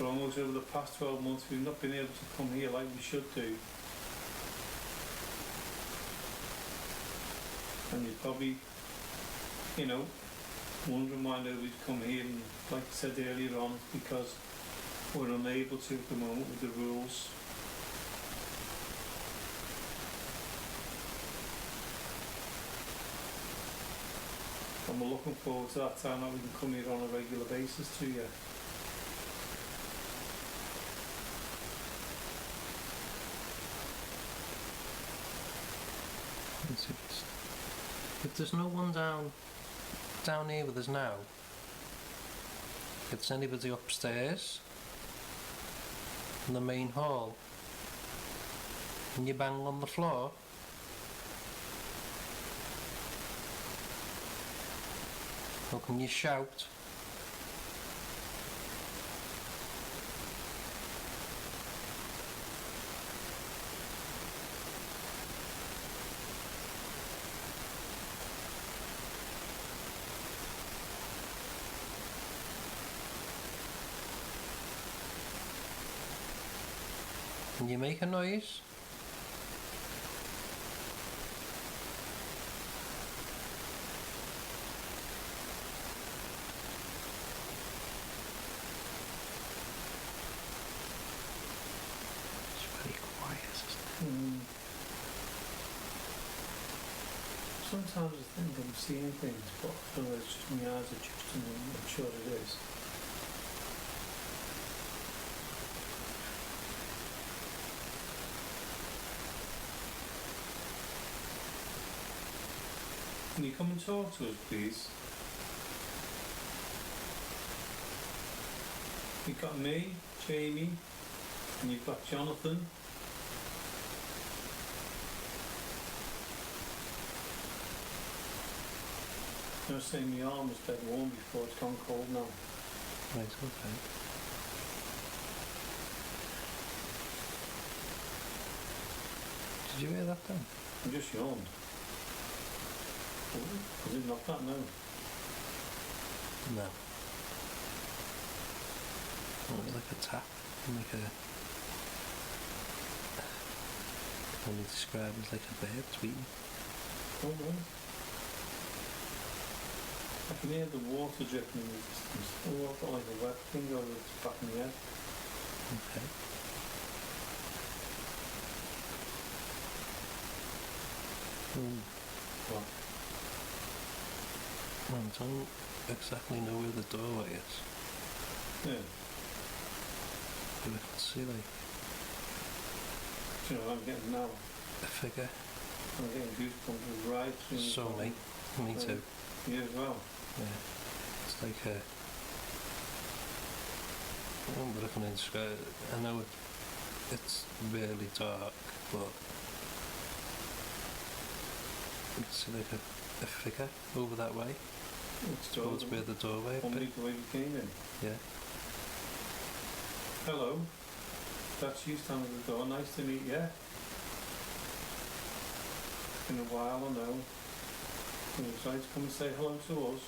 A: for almost over the past 12 months we've not been able to come here like we should do. And you're probably, you know, wondering why nobody's come here, and like I said earlier on, because we're unable to at the moment with the rules. And we're looking forward to that time that we can come here on a regular basis to you.
B: If there's no one down here with us now, if it's anybody upstairs in the main hall and you bang on the floor, or can you shout? Can you make a noise? It's very quiet, isn't it?
A: Sometimes I think I'm seeing things, but I don't know, it's just my eyes adjusting, and I'm sure it is. Can you come and talk to us, please? You've got me, Jamie, and you've got Jonathan. I was saying my arm was dead warm before it's gone cold now.
B: Right, okay. Did you hear that then?
A: I just yawned. Was it not that? No.
B: No. It was like a tap, like a... I can only describe it as like a bird tweeting.
A: Oh, no. I can hear the water dripping in the distance. Oh, I've got like a wet thing over the back of my head.
B: Okay.
A: What?
B: I don't exactly know where the doorway is.
A: Yeah.
B: But I can see like
A: Do you know what I'm getting now?
B: a figure.
A: I'm getting goosebumps right through my
B: So
A: body.
B: me too.
A: You as well?
B: Yeah. It's like a... I don't know what I can describe it. I know it's really dark, but you can see like a figure over that way.
A: It's
B: Towards where the doorway would
A: only
B: be.
A: the way we came in.
B: Yeah.
A: Hello. That's you standing at the door. Nice to meet you. It's been a while, I know. You decided to come and say hello to us.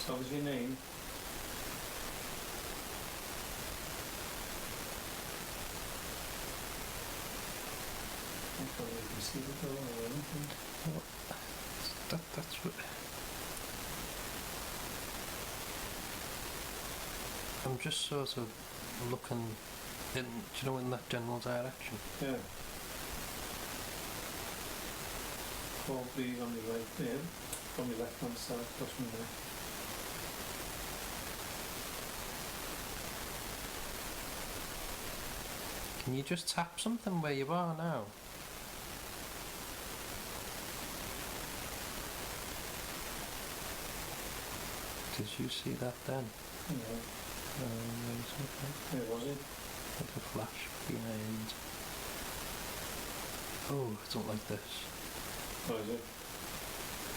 A: Tell us your name. I can't even see the door or anything.
B: Well, that's what... I'm just sort of looking in, do you know, in that general direction.
A: Yeah. Probably on the right there. On the left hand side, across from there.
B: Can you just tap something where you are now? Did you see that then?
A: No.
B: Right, okay.
A: Where was it?
B: Like a flash behind. Oh, I don't like this.
A: What is it?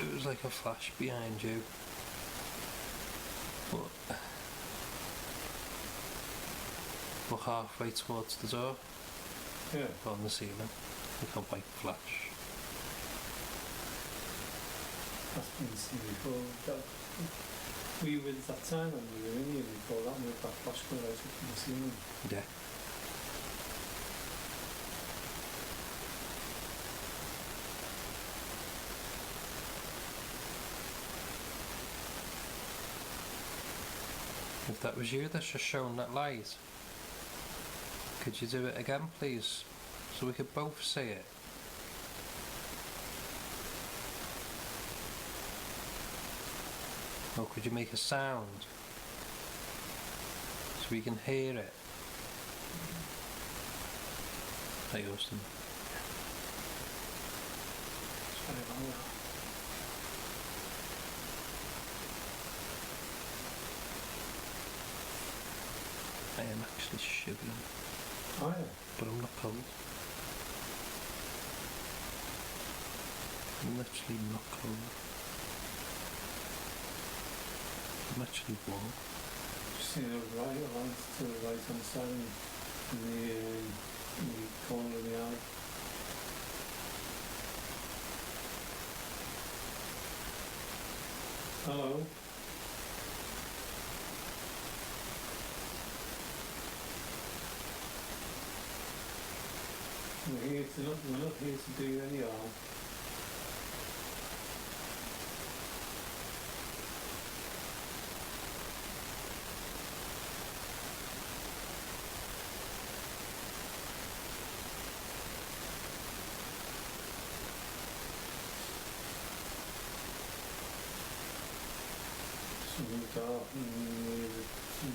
B: It was like a flash behind you. But we're halfway towards the door.
A: Yeah.
B: On the ceiling. Like a white flash.
A: That's been seen before. Were you with that time when we were in here before that, with that flash going out from the ceiling?
B: Yeah. If that was you that's just shown that light, could you do it again, please? So we could both see it. Or could you make a sound? So we can hear it. Hey, Austin.
A: It's very long.
B: I am actually shivering.
A: Oh yeah.
B: But I'm not cold. I'm literally not cold. I'm actually warm.
A: Just see the light to the right hand side in the corner of the eye. Hello? We're not here to do you any harm. Something dark near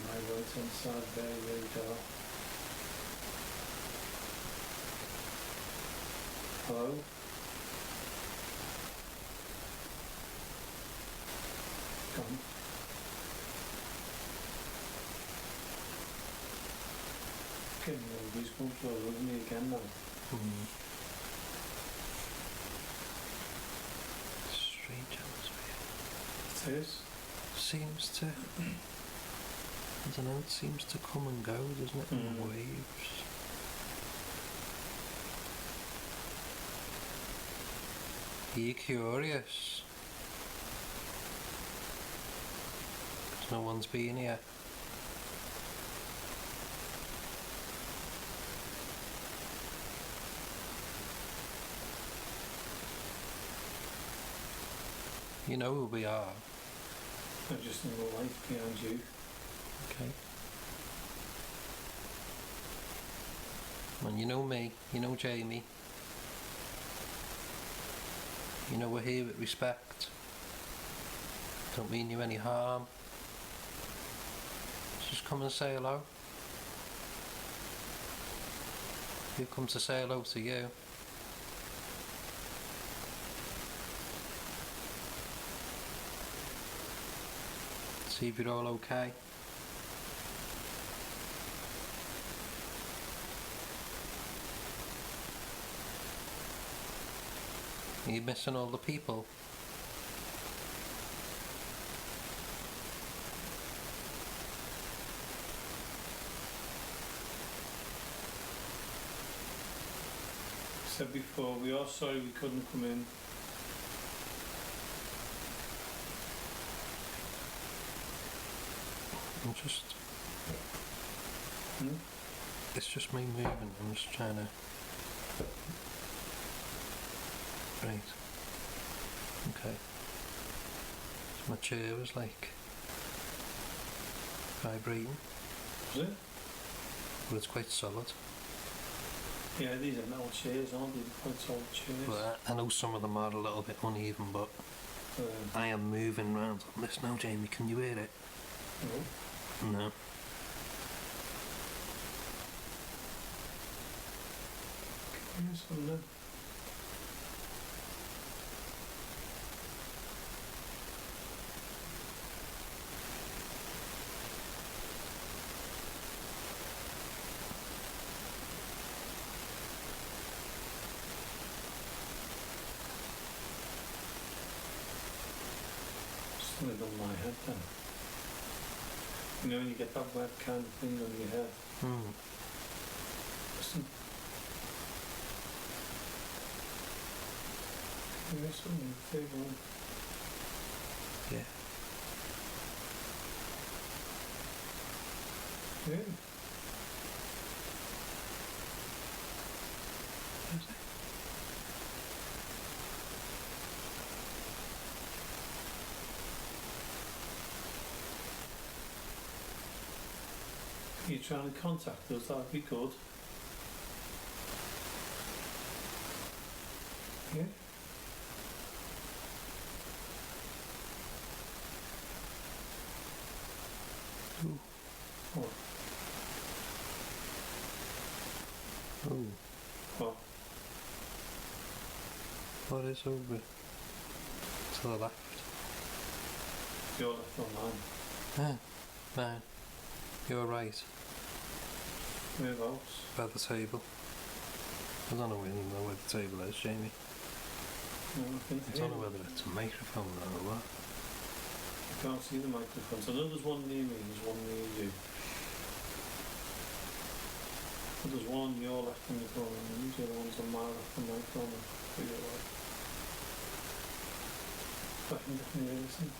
A: my right hand side, very, very dark. Hello? Come. Getting all these bumps all over me again now.
B: Strange atmosphere.
A: It is?
B: Seems to, I don't know, it seems to come and go, doesn't it, in waves. Are you curious? 'Cause no one's been here. You know who we are.
A: I'm just in the light behind you.
B: Okay. And you know me, you know Jamie. You know we're here with respect. Don't mean you any harm. Just come and say hello. We've come to say hello to you. See if you're all okay. Are you missing all the people?
A: Said before, we are sorry we couldn't come in.
B: I'm just...
A: Hmm?
B: It's just me moving. I'm just trying to... Right. Okay. So my chair was like... vibrating.
A: Was it?
B: But it's quite solid.
A: Yeah, these are metal chairs, aren't they? Quite solid chairs.
B: But I know some of them are a little bit uneven, but I am moving around on this now, Jamie. Can you hear it?
A: No.
B: No.
A: Can you hear something then? Something on my head then. You know when you get that web kind of thing on your head? Listen. Can you hear something? Big one.
B: Yeah.
A: Really? You're trying to contact us, that'd be good. Yeah.
B: Ooh.
A: What?
B: Ooh.
A: What?
B: What is over to the left?
A: You're left on mine.
B: Ah, man. You're right.
A: Whereabouts?
B: By the table. I don't know where the table is, Jamie.
A: No, I can
B: I don't know whether it's a microphone or what.
A: I can't see the microphones. I know there's one near me, there's one near you. But there's one on your left in the corner, and these are the ones on my left and my corner. To your right. I can definitely listen.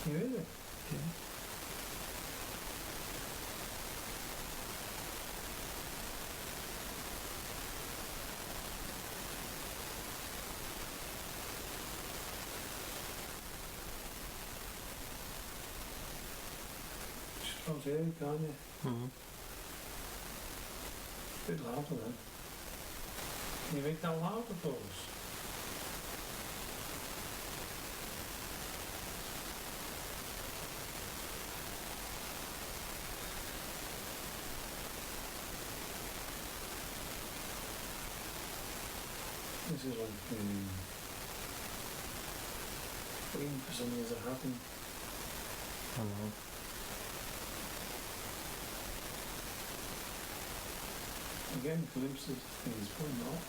A: Can you hear it?
B: Yeah.
A: Just about here, can't you?
B: Mm-hmm.
A: A bit louder then. Can you make that louder for us? This is like waiting for something to happen.
B: I know.
A: Again, glimpses of things, but not.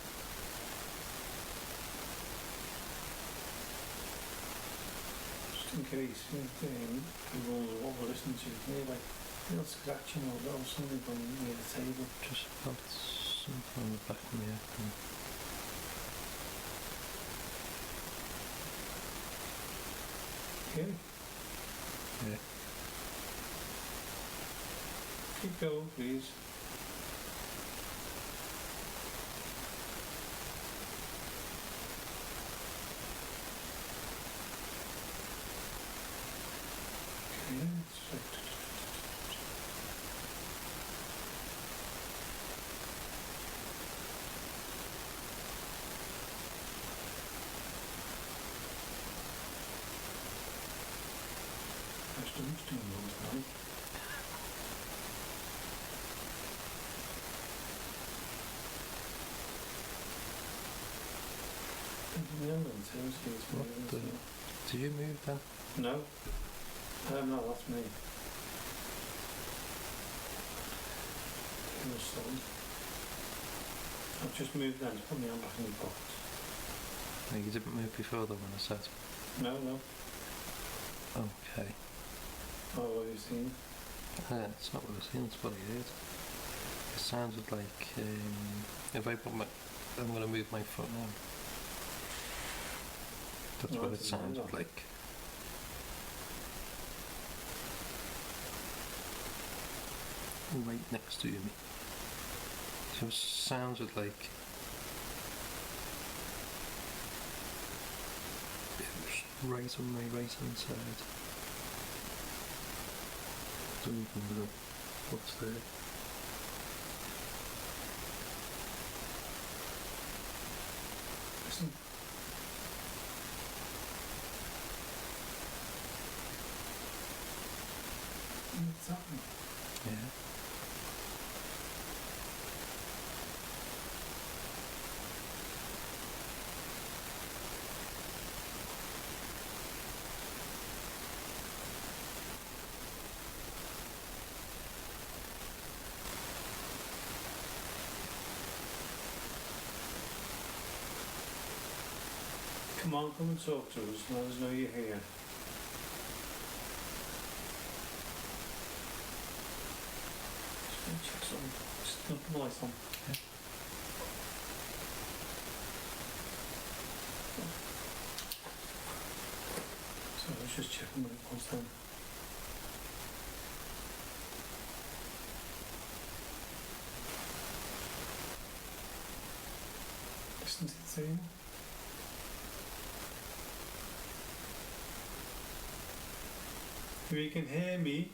A: Just in case, people know what we're listening to, like little scratching or little something from near the table.
B: Just felt something on the back of my head.
A: Okay.
B: Yeah.
A: Keep going, please. Okay, it's like Ashton's doing those now.
B: What did you move then?
A: No. No, that's me. I've just moved then to put my hand back in the box.
B: No, you didn't move before the one I said.
A: No.
B: Okay.
A: Oh, what have you seen?
B: It's not what I've seen, it's what I heard. It sounded like if I put my... I'm going to move my foot now. That's what it sounded like. Right next to me. So it sounded like it was right on my right hand side. Don't even know what's there.
A: Listen. What's happening?
B: Yeah.
A: Come on, come and talk to us. Let us know you're here. Just going to check something. Just going to put the lights on.
B: Yeah.
A: Somebody wants them. Listen to the table. If you can hear me,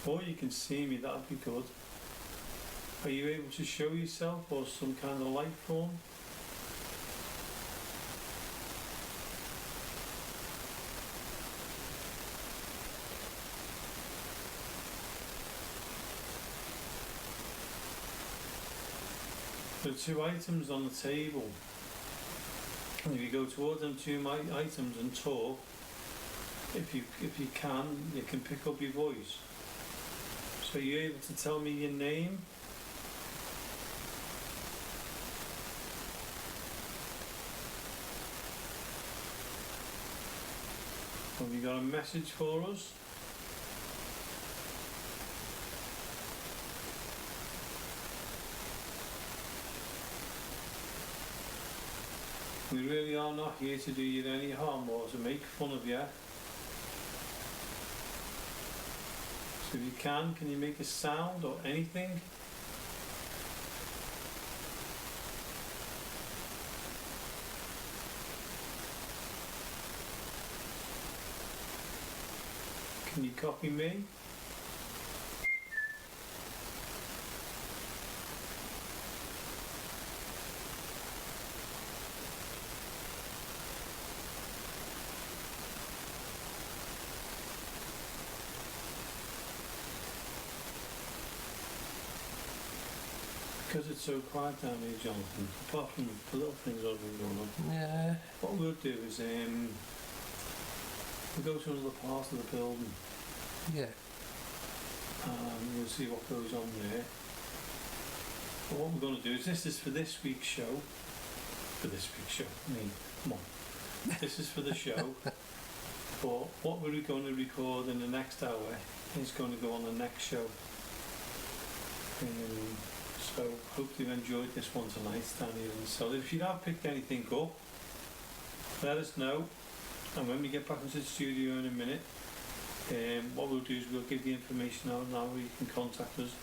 A: or you can see me, that'd be good. Are you able to show yourself or some kind of light form? There are two items on the table, and if you go toward them two items and talk, if you can pick up your voice. So you're able to tell me your name? Have you got a message for us? We really are not here to do you any harm or to make fun of you. So if you can you make a sound or anything? Can you copy me? Because it's so quiet down here, Jonathan, apart from the little things that have been going on.
B: Yeah.
A: What we'll do is we'll go to another part of the building.
B: Yeah.
A: We'll see what goes on there. But what we're going to do is, this is for this week's show. For this week's show, I mean, come on. This is for the show. But what we're going to record in the next hour is going to go on the next show. So hope you've enjoyed this one tonight down here in the cellar. If you have picked anything up, let us know, and when we get back into the studio in a minute, what we'll do is we'll give the information out now where you can contact us.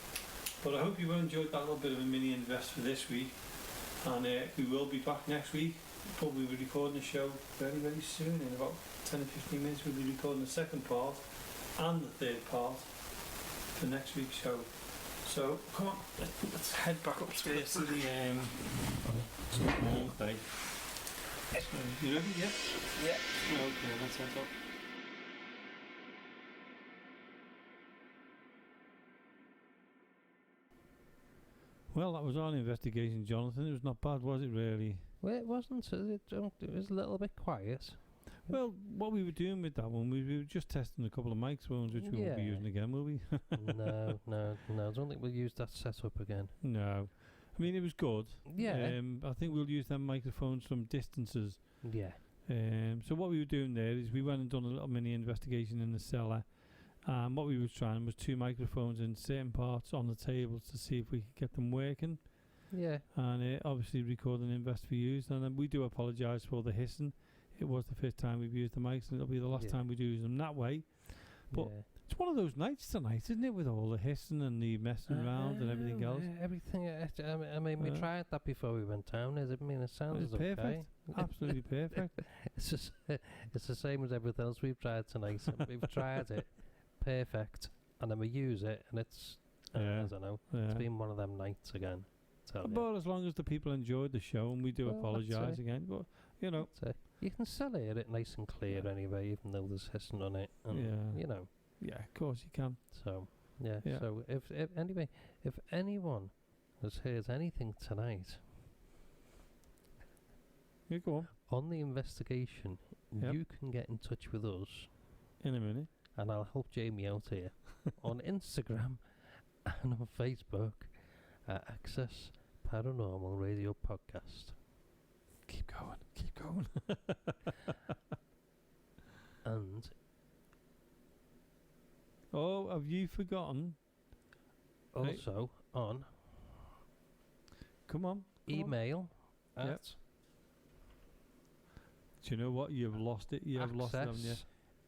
A: But I hope you've enjoyed that little bit of a mini invest for this week, and we will be back next week. Probably be recording the show very, very soon. In about 10 or 15 minutes we'll be recording the second part and the third part for next week's show. So come on, let's head back upstairs to the thing. So, you ready? Yeah?
B: Yeah.
A: Okay, let's head up. Well, that was our investigation, Jonathan. It was not bad, was it, really?
B: Well, it wasn't. It was a little bit quiet.
A: Well, what we were doing with that one, we were just testing a couple of microphones, which we won't be using again, will we?
B: No. I don't think we'll use that setup again.
A: No. I mean, it was good.
B: Yeah.
A: I think we'll use them microphones from distances.
B: Yeah.
A: So what we were doing there is we went and done a little mini investigation in the cellar. What we were trying was two microphones in certain parts on the tables to see if we could get them working.
B: Yeah.
A: And obviously record and invest for use. And then we do apologise for the hissing. It was the first time we've used the mics, and it'll be the last time we do use them that way. But it's one of those nights tonight, isn't it, with all the hissing and the messing around and everything else?
B: Everything. I mean, we tried that before we went down. I mean, it sounds okay.
A: Perfect. Absolutely perfect.
B: It's the same as everything else we've tried tonight. We've tried it, perfect, and then we use it, and it's I don't know. It's been one of them nights again.
A: But as long as the people enjoyed the show, and we do apologise again, but you know.
B: You can still hear it nice and clear anyway, even though there's hissing on it. And you know.
A: Yeah, of course you can.
B: So, So if anyone has heard anything tonight,
A: go on
B: the investigation, you can get in touch with us
A: in a minute,
B: and I'll help Jamie out here on Instagram and on Facebook at Access Paranormal Radio Podcast.
A: Keep going.
B: And
A: have you forgotten?
B: Also on
A: come on
B: email at
A: Do you know what? You've lost it. You have lost it, haven't you?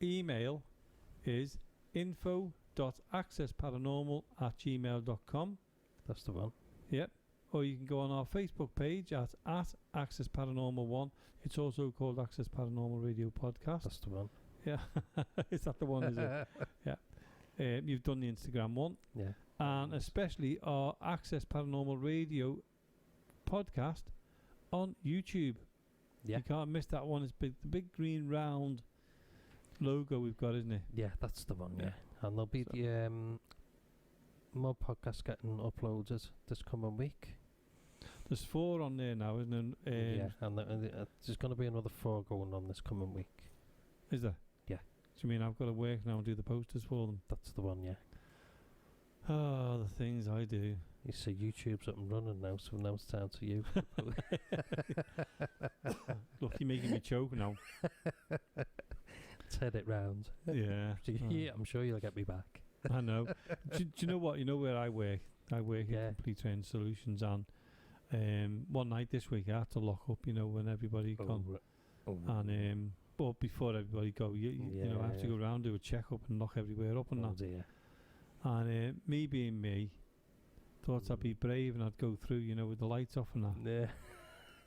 A: Email is info.accessparanormal@gmail.com.
B: That's the one.
A: Yep. Or you can go on our Facebook page at Access Paranormal 1. It's also called Access Paranormal Radio Podcast.
B: That's the one.
A: Yeah. Is that the one, is it? Yeah. You've done the Instagram one.
B: Yeah.
A: And especially our Access Paranormal Radio podcast on YouTube.
B: Yeah.
A: You can't miss that one. It's big, the big green round logo we've got, isn't it?
B: Yeah, that's the one, yeah. And there'll be more podcasts getting uploaded this coming week.
A: There's 4 on there now, isn't there?
B: Yeah, and there's going to be another 4 going on this coming week.
A: Is there?
B: Yeah.
A: Do you mean I've got to work now and do the posters for them?
B: That's the one, yeah.
A: Oh, the things I do.
B: You see, YouTube's up and running now, so now it's down to you.
A: Look, you're making me choke now.
B: Turn it round.
A: Yeah.
B: Yeah, I'm sure you'll get me back.
A: I know. do you know what? You know where I work? I work
B: Yeah.
A: at Complete Train Solutions, and one night this week I had to lock up, you know, when everybody come. And but before everybody go, you know, I have to go around, do a check-up and lock everywhere up and that.
B: Dear.
A: And me being me, thought I'd be brave and I'd go through, you know, with the lights off and that.
B: Yeah.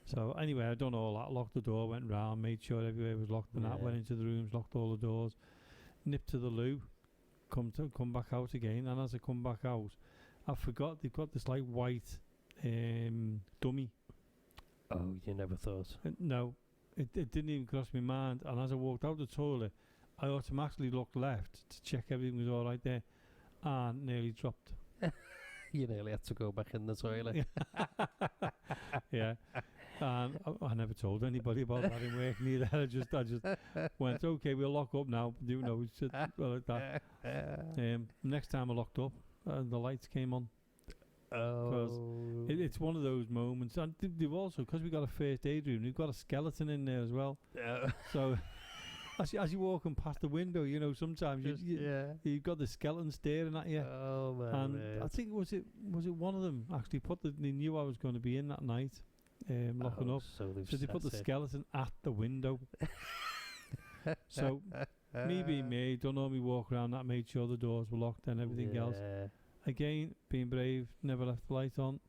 A: So anyway, I done all that, locked the door, went round, made sure everywhere was locked and that, went into the rooms, locked all the doors, nipped to the loo, come back out again, and as I come back out, I forgot they've got this like white dummy.
B: Oh, you never thought?
A: No, it didn't even cross my mind, and as I walked out the toilet, I automatically looked left to check everything was alright there, and nearly dropped.
B: You nearly had to go back in the toilet.
A: Yeah. And I never told anybody about that in work neither. I just went, okay, we'll lock up now. You know, it's just like that. Next time I locked up, the lights came on.
B: Oh.
A: It's one of those moments. And they've also, because we got a first aid room, we've got a skeleton in there as well. So as you're walking past the window, you know, sometimes you've got the skeleton staring at you.
B: Oh, man.
A: And I think, was it one of them actually they knew I was going to be in that night. Locking up, so they put the skeleton at the window. So me being me, don't normally walk around that, made sure the doors were locked and everything else. Again, being brave, never left the light on,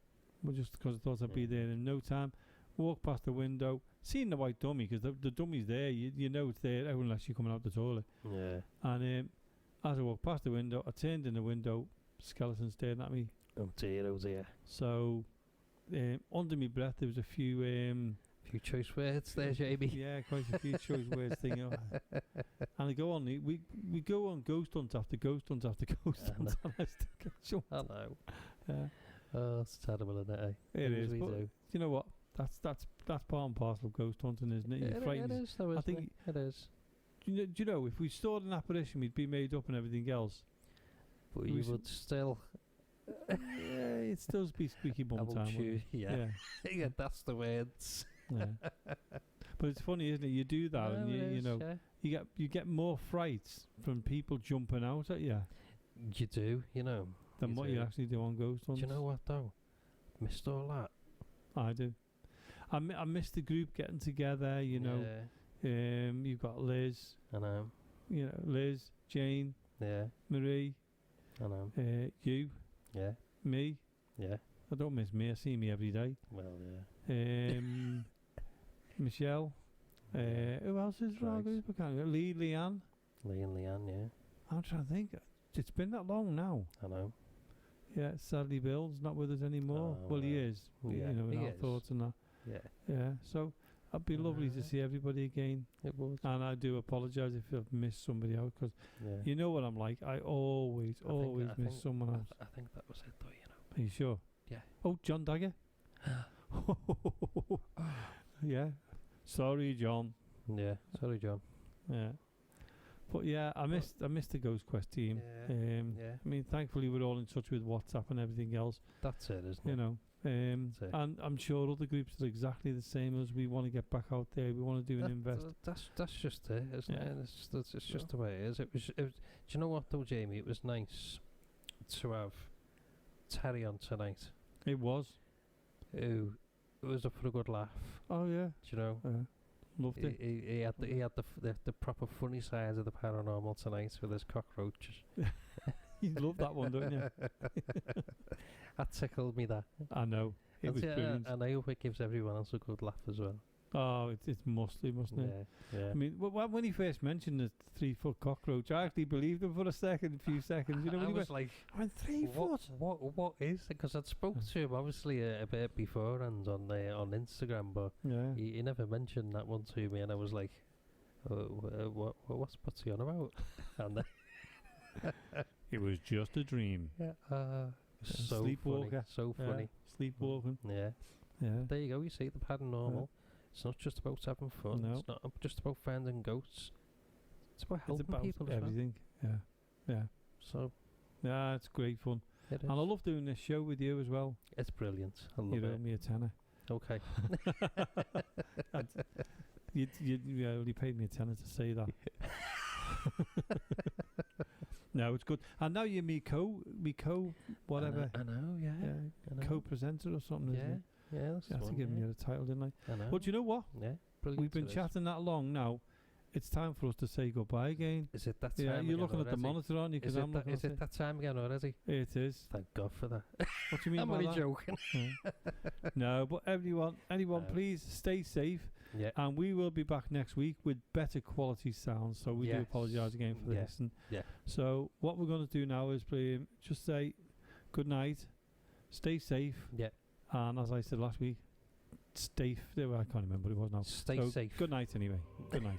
A: just because I thought I'd be there in no time. Walk past the window, seen the white dummy, because the dummy's there, you know it's there unless you're coming out the toilet.
B: Yeah.
A: And as I walked past the window, I turned in the window, skeleton staring at me.
B: Oh dear.
A: So under my breath there was a few
B: choice words there, Jamie.
A: Yeah, quite a few choice words thing. And I go on, we go on ghost hunt after ghost hunt after ghost hunt, and I still get jumped.
B: I know.
A: Yeah.
B: Oh, it's terrible, isn't it?
A: It is.
B: We
A: But
B: do.
A: you know what? That's part and parcel of ghost hunting, isn't it?
B: It is, though, isn't it? It is.
A: Do you know, if we stored an apparition, we'd be made up and everything else.
B: But you would still...
A: Yeah, it still be squeaky bum time.
B: Yeah. Yeah, that's the words.
A: Yeah. But it's funny, isn't it? You do that, and you know, you get more frights from people jumping out at you.
B: You do, you know.
A: Than what you actually do on ghost hunts.
B: Do you know what though? Missed all that.
A: I do. I miss the group getting together. You know, you've got Liz.
B: I know.
A: You know, Liz, Jane.
B: Yeah.
A: Marie.
B: I know.
A: You.
B: Yeah.
A: Me.
B: Yeah.
A: I don't miss me. I see me every day.
B: Well, yeah.
A: Michelle. Who else is for our group? I can't remember. Leanne.
B: Lee and Leanne, yeah.
A: I'm trying to think. It's been that long now.
B: I know.
A: Yeah, sadly Bill's not with us anymore. Well, he is.
B: Yeah,
A: you know, in
B: he
A: our
B: is.
A: thoughts and that.
B: Yeah.
A: Yeah, so it'd be lovely to see everybody again.
B: It would.
A: And I do apologise if I've missed somebody out, because you know what I'm like. I always miss someone else.
B: I think that was it though, you know.
A: Are you sure?
B: Yeah.
A: Oh, John Dagger? Yeah. Sorry, John.
B: Yeah. Sorry, John.
A: Yeah. But yeah, I missed the Ghost Quest team.
B: Yeah.
A: I mean, thankfully we're all in touch with WhatsApp and everything else.
B: That's it, isn't it?
A: You know. And I'm sure other groups are exactly the same as we want to get back out there. We want to do an invest.
B: That's just it, isn't it? It's just the way it is. It was. Do you know what though, Jamie? It was nice to have Terry on tonight.
A: It was.
B: Who was up for a good laugh.
A: Oh yeah.
B: Do you know?
A: Loved it.
B: He had the proper funny side of the paranormal tonight with his cockroaches.
A: You love that one, don't you?
B: That tickled me, that.
A: I know. It was brilliant.
B: And I hope it gives everyone else a good laugh as well.
A: Oh, it's mustn't it?
B: Yeah.
A: I mean, when he first mentioned the 3-foot cockroach, I actually believed him for a few seconds. You know, when
B: I
A: he
B: was like,
A: I went 3 foot.
B: What is it? Because I'd spoke to him obviously a bit before and on Instagram, but he never mentioned that one to me, and I was like, what's he on about? And
A: it was just a dream.
B: So
A: Sleepwalker.
B: Funny, so funny.
A: Sleepwalking.
B: Yeah. There you go. You see the paranormal. It's not just about having fun.
A: No.
B: It's not just about finding ghosts. It's about helping people.
A: Everything. Yeah.
B: So.
A: Yeah, it's great fun.
B: It is.
A: And I love doing this show with you as well.
B: It's brilliant. I love it.
A: You owe me a tenner.
B: Okay.
A: You only paid me a tenner to say that. No, it's good. And now you're me co whatever.
B: I know, yeah. I know.
A: Co-presenter or something, isn't it?
B: Yeah, that's
A: I had to give me the title, didn't I?
B: I know.
A: But you know what?
B: Yeah, brilliant.
A: We've been chatting that long now. It's time for us to say goodbye again.
B: Is it that time?
A: Yeah, you're looking
B: already?
A: at the monitor, aren't you?
B: Is it that time again already?
A: It is.
B: Thank God for that.
A: What do you mean
B: I'm
A: by
B: only
A: that?
B: joking.
A: No, but anyone, please stay safe.
B: Yeah.
A: And we will be back next week with better quality sound. So we do apologise again for this. And so what we're going to do now is just say good night, stay safe.
B: Yeah.
A: And as I said last week, I can't remember what it was now.
B: Stay safe.
A: Good night anyway. Good night.